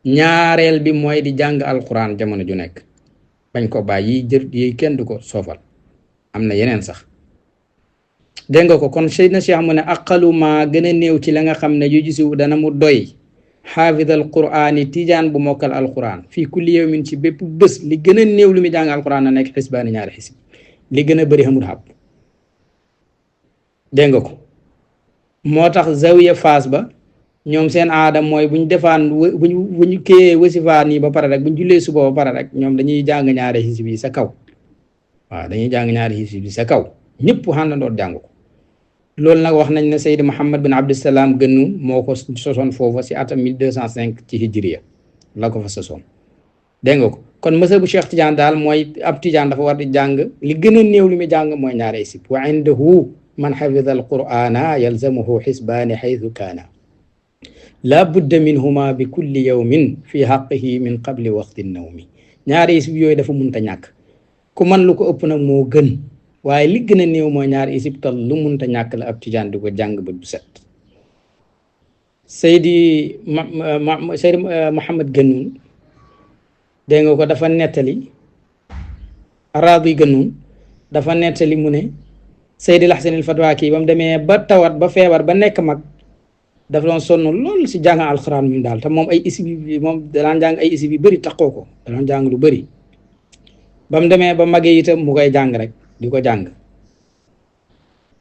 ñaareel bi mooy di jàng alquran jamono ju nekk bañ ko bàyyi yi kenn du ko soofal am na yeneen sax dégg nga ko kon Seydina Cheikh mu ne aqalu ma gën a néew ci la nga xam ne yu gisiwu dana mu doy xaafid al quraani tijaan bu mokkal alquran fii kulli yawmin ci bépp bés li gën a néew lu muy jàng alquran na nekk xisbaani ñaari xisib li gën a bëri xamul xàpp dégg nga ko moo tax zawiya Faas ba ñoom seen aada mooy buñ defaan buñu kéyee wasifa nii ba pare rek buñ jullee suba ba pare rek ñoom dañuy jàng ñaari xisib yi sa kaw waaw dañuy jàng ñaari xisib yi sa kaw ñëpp xàndandoor jàng ko loolu nag wax nañ ne Seydi Muhammad bin Abdusalaam Gënnu moo ko sosoon foofa si atam 1205 ci hijriya la ko fa sosoon dégg nga ko kon mësa bu Cheikh Tidiane daal mooy ab Tidiane dafa war di jàng li gën a néew li muy jàng mooy ñaari xisib wa indahu man xafida alqur'ana yalzamuhu xisbaani xaytu kaana la budda minhuma bi kulli yawmin fi xaqihi min qabli waqti nawmi ñaari xisib yooyu dafa munta ñàkk ku man lu ko ëpp nag moo gën waaye li gën a néew mooy ñaari xisib tal lu munta ñàkk la ab Tijaan di ko jàng ba du set Seydi Muhammad Gënnuun dégg nga ko dafa nettali Araadi Gënnuun dafa nettali mu ne Seydi Laxsan al Fatwaaki ba mu demee ba tawat ba feebar ba nekk mag dafa doon sonn lool si jàng alxuraan mi daal te moom ay isib yi moom danaan jàng ay isib yu bëri taxoo ko danaan jàng lu bëri ba mu demee ba magee itam mu koy jàng rek di ko jàng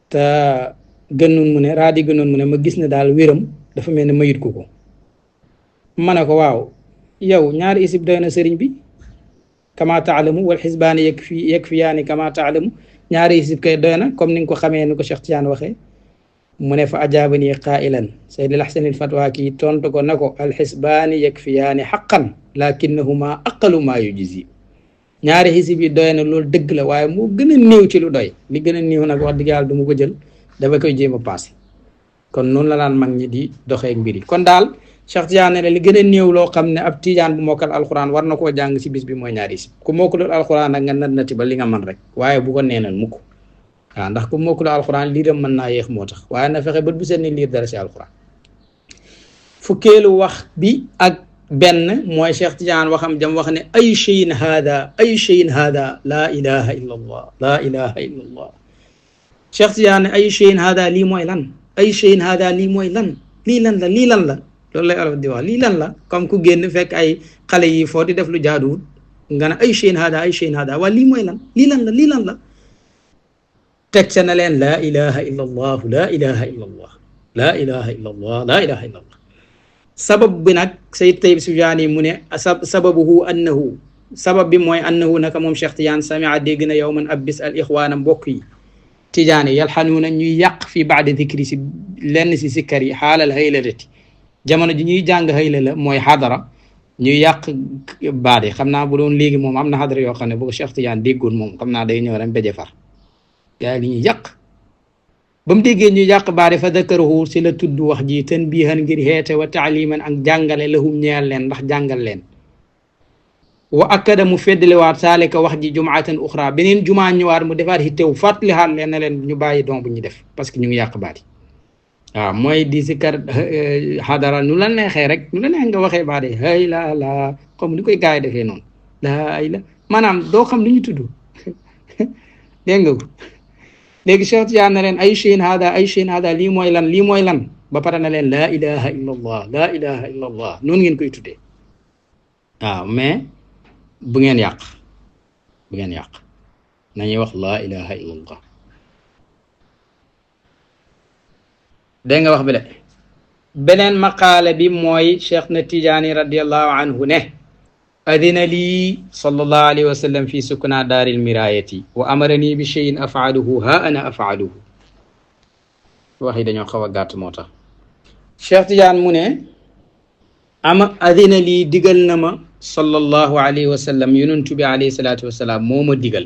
te Gënnuun mu ne Raadi Gënnuun mu ne ma gis ne daal wéram dafa mel ne mayut ko ma ne ko waaw yow ñaari isib doy na sëriñ bi kama taalamu wal xisbaani yakfiyaani kama taalamu ñaari isib kay doy na comme ni nga ko xamee ni ko Cheikh Tidiane waxee mu ne fa ajaabani qaa'ilan Seydi Laxsan al Fatwaaki tontu ko na ko alxisbaani yakfiyaani xaqan lakinnahuma aqalu maa yujzi ñaari xisib yi doy na loolu dëgg la waaye moo gën a néew ci lu doy li gën a néew nag wax dëgg yàlla du ma ko jël dafa koy jéem a passé kon noonu la daan mag ñi di doxee mbir yi kon daal Cheikh Tidiane ne li gën a néew loo xam ne ab Tijaan bu mokkal alxuraan war na koo jàng si bis bi mooy ñaari xisib ku mokkulul alxuraan nag nga nati ba li nga man rek waaye bu ko neenal mukk waaw ndax ku mokkulul alxuraan liiram mën naa yéex moo tax waaye na fexe bët bu seen ni liir dara si alxuraan fukkeelu wax bi ak benn mooy Cheikh Tidiane waxam jam wax ne ay cheyin hada ay cheyin hada laa ilaha illa allah laa ilaha illa allah Cheikh Tidiane ay cheyin hada lii mooy lan ay cheyin hada lii mooy lan lii lan la lii lan la loolu lay olof di wax lii lan la comme ku génn fekk ay xale yi foo di def lu jaaduwul nga ne ay cheyin hada ay cheyin hada waa lii mooy lan lii lan la lii lan la teg ca na leen laa ilaha illa allah laa ilaha illa allah laa ilaha illa allah laa ilaha illa allah sabab bi nag Sayyid Tayyib Sujaani mu ne sababuhu annahu sabab bi mooy annahu naka moom Cheikh Tidiane samia dégg na yow man ab bis al ixwaana mbokk yi Tidiane yalxanuuna ñuy yàq fi baadi dikri si lenn si sikkar yi xaalal haylalati jamono ji ñuy jàng hayla la mooy xadara ñuy yàq baat yi xam naa bu doon léegi moom am na xadara yoo xam ne bu ko Cheikh Tidiane déggoon moom xam naa day ñëw rek béje far gaa yi li ñuy yàq ba mu déggee ñu yàq baade fa dakarahu si la tudd wax ji tanbihan ngir xeete wa taaliman ak jàngale lahum ñeel leen ndax jàngal leen wa akkada mu feddaliwaat saalika wax ji jumaatan uxra beneen jumaa ñëwaat mu defaat xittew fàttalihaat leen ne leen ñu bàyyi don bu ñu def parce que ñu ngi yàq baat yi waaw mooy di si kar xadara nu la neexee rek nu la neex nga waxee baade hay la la comme ni koy gars yi defee noonu laay la maanaam doo xam lu ñu tudd dégg nga ko léegi Cheikh Tidiane na leen ay cheyin hada ay cheyin hada lii mooy lan lii mooy lan ba pare na leen laa ilaha illa allah laa ilaha illa allah noonu ngeen koy tuddee waaw mais bu ngeen yàq nañuy wax laa ilaha illa allah dégg nga wax bi de beneen maqaale bi mooy Cheikh na Tidiane radiallahu anhu ne adina lii sallallahu alayhi wa sallam fi sukna daaril mirayati wa amarani bi cheyin afaaluhu ha ana afaaluhu wax yi dañoo xaw a gàtt moo tax Cheikh Tidiane mu ne adina lii digal na ma sallallahu alayhi wa sallam yonentu bi alayhi salaatu wa salaam moo ma digal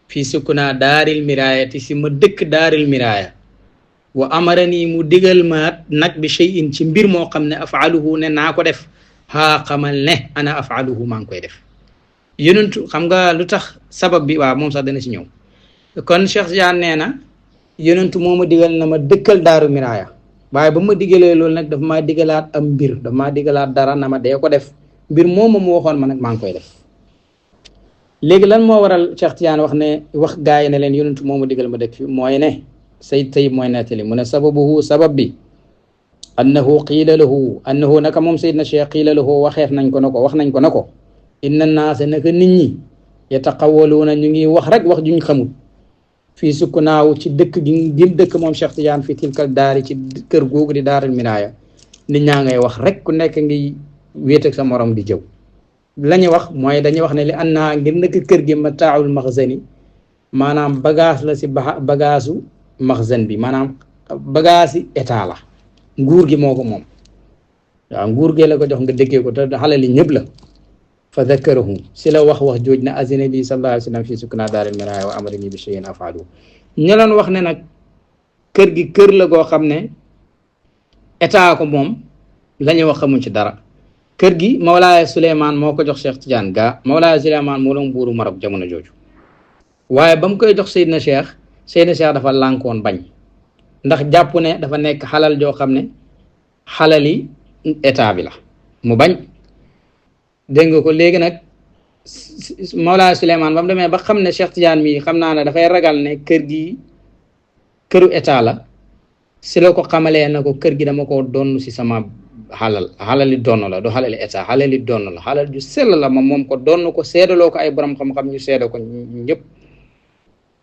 fi sukna daaril mirayati si ma dëkk daaril miraya wa amarani mu digal ma nag bi cheyin ci mbir moo xam ne afaaluhu ne naa ko def haa xamal ne ana afaaluhu maa ngi koy def yonentu xam nga lu tax sabab bi waaw moom sax dana ci ñëw kon Cheikh Tidiane nee na yonentu moo ma digal na ma dëkkal daaru miraaya waaye ba ma digalee loolu nag dafa maa digalaat am mbir dafa maa digalaat dara na ma dee ko def mbir moom mu waxoon ma nag maa ngi koy def léegi lan moo waral Cheikh Tidiane wax gaa yi ne leen yonentu moo ma digal ma dëkk fi mooy ne Sayyid Tayyib mooy nettali mu ne sababuhu sabab bi annahu qiila lahu annahu naka moom Seydina Cheikh qiila lahu waxeef nañ ko na ko wax nañ ko na ko inna naasa naka nit ñi yataqawaluuna ñu ngi wax rek wax juñ xamul fii sukkunaaw ci dëkk gi gim dëkk moom Cheikh Tidiane fi tilkal daari ci kër googu di daaral miraaya nit ñaa ngay wax rek ku nekk ngi wéet ak sa morom di jëw la ñu wax mooy dañuy wax ne li annaa ngir nekk kër gi mataaul maxzani maanaam bagage la si bagaasu maxzan bi maanaam bagage yi état la nguur gi moo ko moom waaw nguur gee la ko jox nga dëkkee ko te xalali ñëpp la fa dakarahu si la wax jooj na azina bi sallallahu alayhi wa sallam fii sukna daaril miraaya wa amarani bi shay'in afaalu ñu doon wax ne nag kër gi kër la goo xam ne état ko moom la ñuy wax xamuñ ci dara kër gi Mawlaaya Souleymane moo ko jox Cheikh Tidiane gaa Mawlaaya Souleymane moo doon buuru Maroc jamono jooju waaye ba mu koy jox Seydina Cheikh dafa lànkoon bañ ndax jàpp ne dafa nekk xalal joo xam ne xalali état bi la mu bañ dégg nga ko léegi nag Mawlaaya Souleymane ba mu demee ba xam ne Cheikh Tidiane mi xam naa ne dafay ragal ne kër gi këru état la si la ko xamalee na ko kër gi dama ko donn si sama xalali donn la du xalali état xalali donn la xalal ju sell la moom ko donn ko seedaloo ko ay borom xam-xam ñu seeda ko ñëpp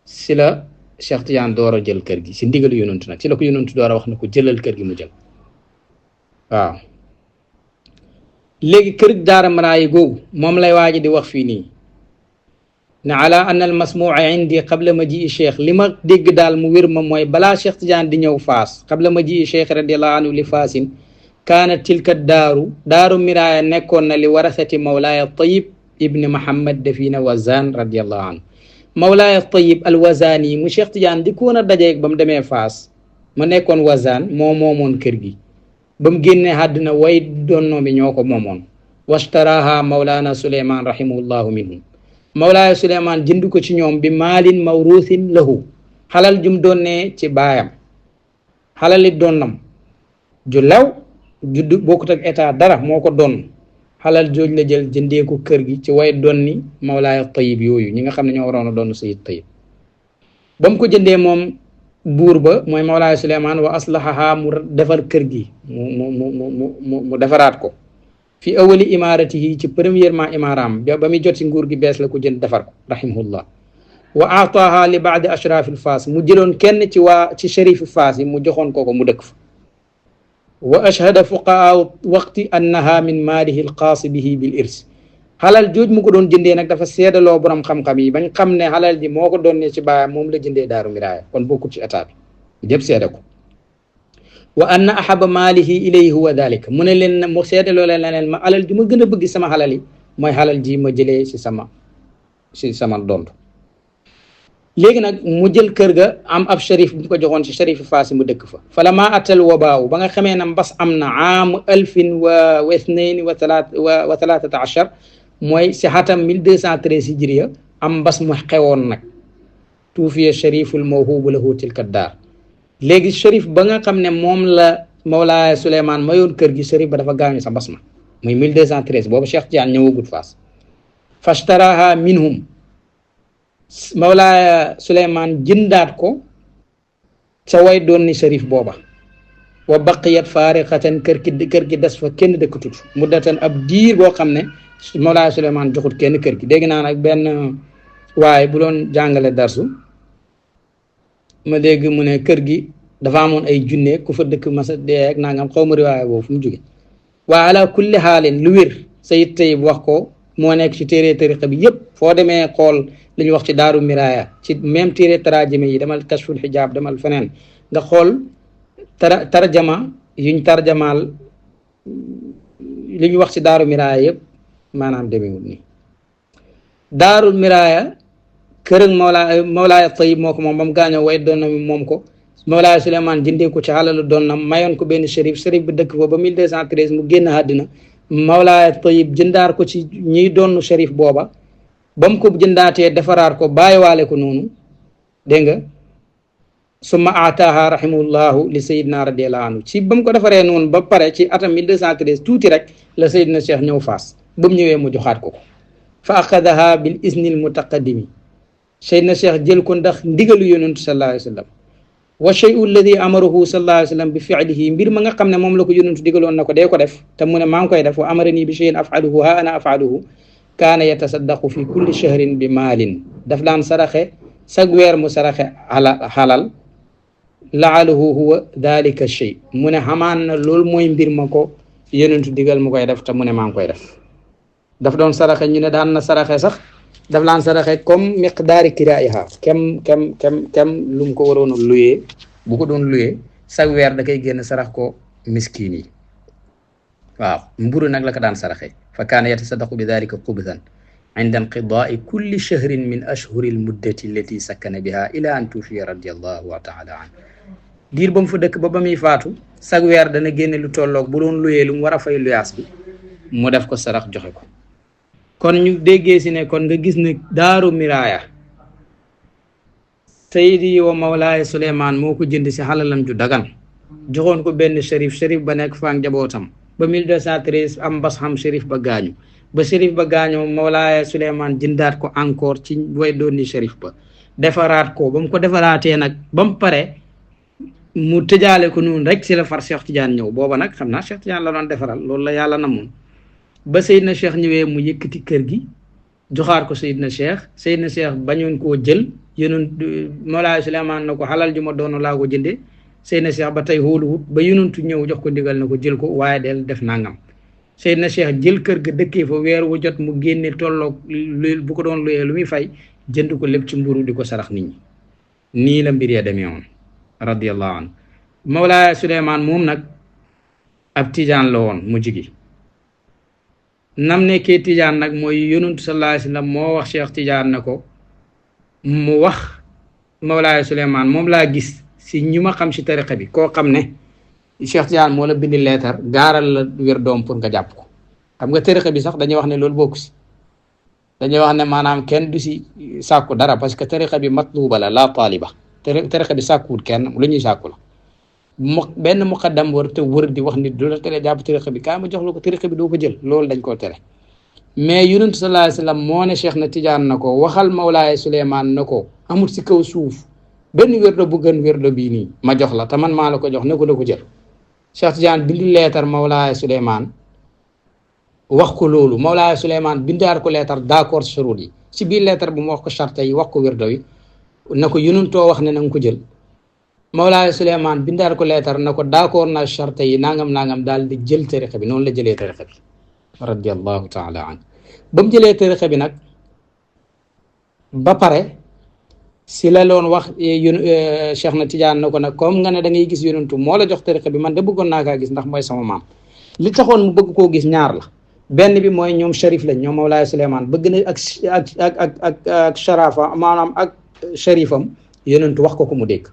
si la Cheikh Tidiane door a jël kër gi si ndigalu yonantu nag si la ko yonantu door a wax na ko jëlal kër gi mu jël waaw léegi kër daara maraaya googu moom lay waaji di wax fii nii ne ala anna al masmuuca indi qabla majii cheikh li ma dégg daal mu wér ma mooy balaa Cheikh Tidiane di ñëw faas qabla majii cheikh radiallahu anhu li faasin kaanat tilka daaru miraaya nekkoon na li warasati mawlaaya Tayyib ibni Muhammad dafina Wazaan radiallahu anhu mawlaaya Tayyib al Wazaani mu Cheikh Tidiane di koon a dajeeg ba mu demee faas ma nekkoon Wazaan moo moomoon kër gi ba mu génnee àddina way donno bi ñoo ko moomoon washtaraha mawlaana Souleymane rahimahullahu minhum mawlaaya Souleymane jënd ko ci ñoom bi maalin mawruusin lahu xalal jum doonnee ci baayam xalali donnam ju lew juddu bokkut ak état dara moo ko doon xalal jooj la jël jëndee ko kër gi ci way donni mawlaaya Tayyib yooyu ñi nga xam ne ñoo waroon a doon Sayyid Tayyib ba mu ko jëndee moom buur ba mooy Mawlaaya Souleymane wa aslahaha mu defar kër gi mu defaraat ko fi awali imaratihi ci premièrement imaram ba muy jot ci nguur gi bees la ko jënd defar ko rahimahullah wa aataaha li baadi ashrafil faas mu jëloon kenn ci sharifu faas yi mu joxoon ko mu dëkk fa wa ashhada fuqahaa waqti annaha min maalihi alxaasi bihi bil irs xalal jooj mu ko doon jëndee nag dafa seedaloo borom xam-xam yi bañ xam ne xalal ji moo ko doon ne ci baayam moom la jëndee daaru miraaya kon bokkut ci état bi jëpp seede ko wa anna ahaba maalihi ilayhi huwa dalika mu ne leen mu seedaloo leen ma alal ji ma gën a bëgg sama xalal yi mooy xalal ji ma jëlee si sama dond léegi nag mu jël kër ga am ab sharif bu ko joxoon ci sharifu faasi mu dëkk fa fala ma atal wabaaw ba nga xamee na mbas am na aamu alfin wa ithnain wa thalathata achar mooy si xatam 1213 hijriya am mbas mu xewoon nag tuufiya shariful mawhubu lahu tilka daar léegi sharif ba nga xam ne moom la Mawlaaya Souleymane mayoon kër gi sharif ba dafa gaañu sa mbas ma muy 1213 boobu Cheikh Tidiane ñëwagul faas fashtaraha minhum Mawlaaya Souleymane jëndaat ko ca way doon ni sharif booba wa baqiyat faariqatan kër gi des fa kenn dëkkatut muddatan ab diir boo xam ne Mawlaaya Souleymane joxut kenn kër gi dégg naa nag benn waaye bu doon jàngale darsu ma dégg mu ne kër gi dafa amoon ay junne ku fa dëkk masa dee ak nangam xaw ma riwaaya boobu fu mu jóge waaye ala kulli xaalin lu wér Sayyid Tayyib wax ko moo nekk ci téere tariqa bi yëpp foo demee xool li ñu wax ci daaru miraaya ci même téere tarajime yi demal kashful xijaab demal feneen nga xool tarjama yuñ tarjamaal li ñu wax ci daaru miraaya yëpp maanaam demewul nii daaru miraaya kërëg Mawlaaya Tayyib moo ko moom ba mu gaañoo way doon na moom ko Mawlaaya Souleymane jëndee ko ci xalalu doon na mayoon ko benn shérif bi dëkk fa ba 1213 mu génn àddina Mawlaaya Tayyib jëndaar ko ci ñiy doon shérif booba ba mu ko jëndaatee defaraat ko bàyyiwaale ko noonu dégg nga summa aataaha rahimahullahu li Seydina radiyallahu anhu ci ba mu ko defaree noonu ba pare ci atam 1213 tuuti rek la Seydina Cheikh ñëw faas ba mu ñëwee mu joxaat ko fa axadaha bil iznil mutaqaddimi Seydina Cheikh jël ko ndax ndigalu yonentu sallallahu alayhi wa sallam wa shay'u alladi amarahu sallallahu alayhi wa sallam bi fi'lihi mbir ma nga xam ne moom la ko yonentu digaloon na ko dee ko def te mu ne maa ngi koy def wa amarani bi shay'in af'aluhu ha ana af'aluhu kaana yatasaddaqu fi kulli shahrin bi maalin daf daan saraxe sag weer mu saraxe xalal la'alahu huwa dhalika shay mu ne xamaan na loolu mooy mbir ma ko yonentu digal mu koy def te mu ne maa ngi koy def daf doon saraxe ñu ne daan na saraxe sax daf laan saraxe comme miqdaari kiraa'iha kem lu mu ko waroon a luyee bu ko doon luyee sag weer da koy génn sarax ko miskin yi waaw mburu nag la ko daan saraxe fa kaana yatasaddaqu bi dhalika xubsan inda inqidaai kulli shahrin min ashhuri almuddati allati sakkana biha ila an tuufiya radiallahu taala an diir ba mu fa dëkk ba muy faatu sag weer dana génne lu tolloog bu doon luyee lu mu war a fay luyaas bi mu def ko sarax joxe ko kon ñu déggee si ne kon nga gis ne daaru miraaya sayidi wa mawlaaya Suleymaan moo ko jënd si xalalam ju dagan joxoon ko benn shérif ba nekk faak njabootam ba 1213 am mbas xam shérif ba gaañu ba shérif ba gaañoo mawlaaya Suleymaan jëndaat ko encore ci way doon ni shérif ba defaraat ko ba mu ko defaraatee nag ba mu pare mu tëjaale ko noonu rek si la far Cheikh Tidiane ñëw booba nag xam naa Cheikh Tidiane la doon defaral loolu la yàlla namoon ba Seydina Cheikh ñëwee mu yëkkati kër gi joxaat ko Seydina Cheikh bañoon koo jël yonent Mawlaay Suleymaan na ko xalal ju ma doon laa ko jëndee Seydina Cheikh ba tey xooluwut ba yonentu ñëw jox ko ndigal na ko jël ko waaye del def nangam Seydina Cheikh jël kër ga dëkkee fa weer wu jot mu génne tolloog bu ko doon luyee lu muy fay jënd ko lépp ci mburu di ko sarax nit ñi nii la mbir ya demee woon radiyallahu anhu Mawlaay Suleymaan moom nag ab tijaan la woon mu jigi nam nekkee tijaan nag mooy yonentu sallallahu alayhi wa sallam moo wax Cheikh Tidiane na ko mu wax Mawlaay Suleymaan moom laa gis si ñu ma xam si tariqa bi koo xam ne Cheikh Tidiane moo la bindi leetar gaaral la wér doom pour nga jàpp ko xam nga tariqa bi sax dañuy wax ne loolu bokku si dañuy wax ne maanaam kenn du si sàkku dara parce que tariqa bi matluba la taaliba tariqa bi sàkkuwut kenn lu ñuy sàkku la benn muqaddam war te wër di wax nit du la tere jàpp tariqa bi kaay ma jox la ko tariqa bi doo ko jël loolu dañ koo tere mais yonent sallallahu alayhi wa sallam moo ne Cheikh na Tidiane na ko waxal Mawlaay Suleymaan na ko amul si kaw suuf benn wérdo bu gën wérdo bii nii ma jox la te man maa la ko jox ne ko na ko jël Cheikh Tidiane bindi leetar Mawlaay Suleymaan wax ko loolu Mawlaay Suleymaan bindaar ko leetar d'accord surut yi si biir leetar bu mu wax ko charte yi wax ko wérdo yi na ko yonentoo wax ne na nga ko jël Mawlaay Suleymaan bindaar ko leetar na ko d'accord na charte yi nangam daal di jël tariqa bi noonu la jëlee tariqa bi radiyallahu taala an ba mu jëlee tariqa bi nag ba pare si la loon wax Cheikh na Tidiane na ko nag comme nga ne da ngay gis yonentu moo la jox tariqa bi man de bëggoon naa kaa gis ndax mooy sama maam li taxoon mu bëgg koo gis ñaar la benn bi mooy ñoom sharif lañ ñoom Mawlaay Suleymaan bëgg na ak sharafa maanaam ak sharifam yonentu wax ko mu dégg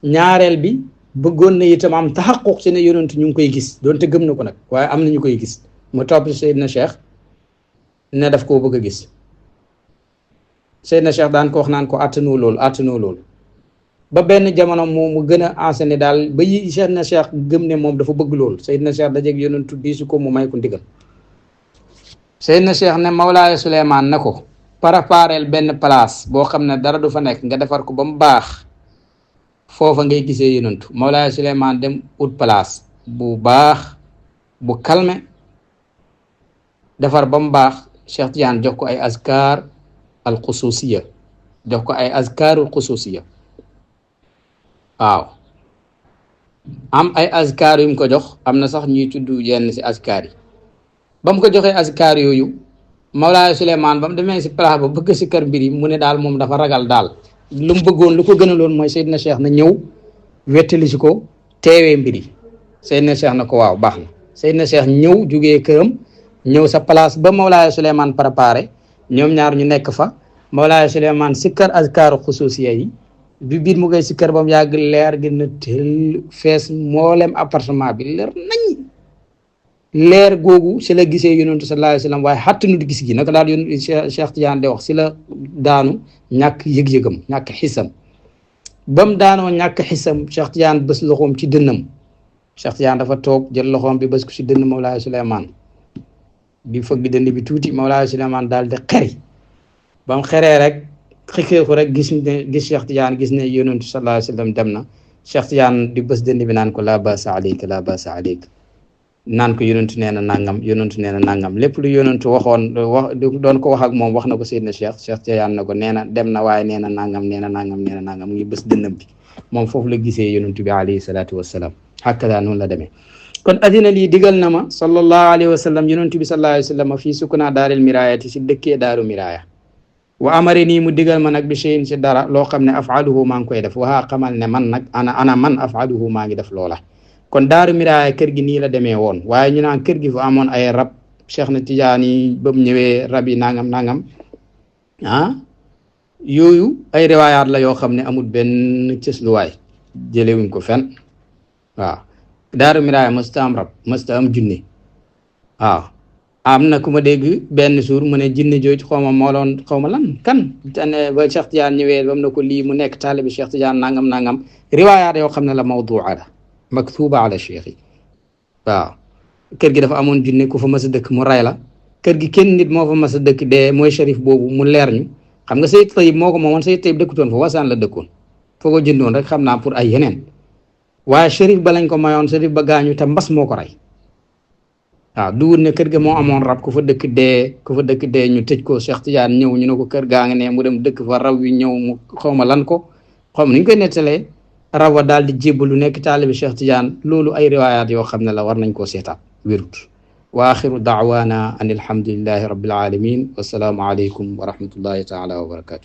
ñaareel bi bëggoon na itam am taxaquq si ne yonentu ñu ngi koy gis doonte gëm na ko nag waaye am na ñu koy gis mu topp Seydina Cheikh ne daf koo bëgg a gis Seydina Cheikh daan ko wax naan ko attanoo loolu ba benn jamono mu gën a enseigné daal ba yi Seydina Cheikh gëm ne moom dafa bëgg loolu Seydina Cheikh dajeeg yonentu diisu ko mu may ko ndigal Seydina Cheikh ne Mawlaay Suleymaan na ko préparel benn place boo xam ne dara du fa nekk nga defar ko ba mu baax foofa ngay gisee yonentu Mawlaay Suleymaan dem ut place bu baax bu calme defar ba mu baax Cheikh Tidiane jox ko ay azkar al xususiya jox ko ay azkarul xususiya waaw am ay azkar yu mu ko jox am na sax ñuy tudd yenn si azkar yi ba mu ko joxee azkar yooyu Mawlaay Suleymaan ba mu demee si place ba bëgg si kër mbir yi mu ne daal moom dafa ragal daal lu mu bëggoon lu ko gënaloon mooy Seydina Cheikh na ñëw wettali si ko teewee mbir yi Seydina Cheikh na ko waaw baax na Seydina Cheikh ñëw jugee këram ñëw sa place ba Mawlaay Suleymaan préparé ñoom ñaar ñu nekk fa Mawlaay Suleymaan sikkar azkaaru xususiya yi bi biir mu koy sikkar ba mu yàgg leer gi na tel fees mboolem appartement bi leer nañ leer googu si la gisee yonentu sallallahu alayhi wa sallam waaye xattanu di gis gi naka daal yon Cheikh Tidiane de wax si la daanu ñàkk yëg-yëgam ñàkk xisam ba mu daanoo ñàkk xisam Cheikh Tidiane bés loxoom ci dënnam Cheikh Tidiane dafa toog jël loxoom bi bés ko si dënn Mawlaay Suleymaan di fëgg dënn bi tuuti Mawlaay Suleymaan daal di xeri ba mu xeree rek xëkkee ko rek gis Cheikh Tidiane gis ne yonentu sallallahu alayhi wa sallam dem na Cheikh Tidiane di bës dënd bi naan ko la basa aleyka la basa aleyka naan ko yonentu nee na nangam yonentu nee na nangam lépp lu yonentu waxoon doon ko wax ak moom wax na ko Seydina Cheikh Tidiane na ko nee na dem na waaye nee na nangam nee na nangam nee na nangam mu ngi bës dënnam bi moom foofu la gisee yonentu bi alayhi salaatu wassalaam hakada noonu la demee kon adina lii digal na ma sallallahu alayhi wa sallam yonentu bi sallallahu alayhi wa sallam fii sukkunaa daaril miraayati si dëkkee daaru miraaya wa amari nii mu digal ma nag bi cheyin si dara loo xam ne afaluhu maa ngi koy def waxaa xamal ne man nag ana man afaluhu maa ngi def loola kon daaru miraaya kër gi nii la demee woon waaye ñu naan kër gi fa amoon ay rab Cheikh na Tidiane ba mu ñëwee rab yi nangam yooyu ay riwaayaat la yoo xam ne amul benn cësluwaay jëlewuñ ko fen waaw daaru miraaya mësta am rab mësta am junne waaw am na ku ma dégg benn jour mu ne jinne jooju xaw ma moo doon xaw ma lan kan tane ba Cheikh Tidiane ñëwee bam na ko lii mu nekk taalibi Cheikh Tidiane nangam riwaayaat yoo xam ne la mawdu'a la maktuba ala cheikh yi waaw kër gi dafa amoon junne ku fa mas a dëkk mu ray la kër gi kenn nit moo fa mas a dëkk dee mooy shérif boobu mu leer ñu xam nga Sayyid Tayyib moo ko moomoon Sayyid Tayyib dëkkutoon fa wasaan la dëkkoon foo ko jëndoon rek xam naa pour ay yeneen waaye shérif ba lañ ko mayoon shérif ba gaañu te mbas moo ko rey waaw duwul ne kër ga moo amoon rab ku fa dëkk dee ñu tëj ko Cheikh Tidiane ñëw ñu ne ko kër gaa ngi ne mu dem dëkk fa raw wi ñëw mu xaw ma lan ko xaw ma ni ñu koy nettalee raw wa daal di jébbalu nekk taalibi Cheikh Tidiane loolu ay riwaayaat yoo xam ne la war nañ koo seetaat wérut wa axiru daawaana an alhamdulillahi rabbil alamin wassalaamu aleykum wa rahmatullahi taala wa barakatu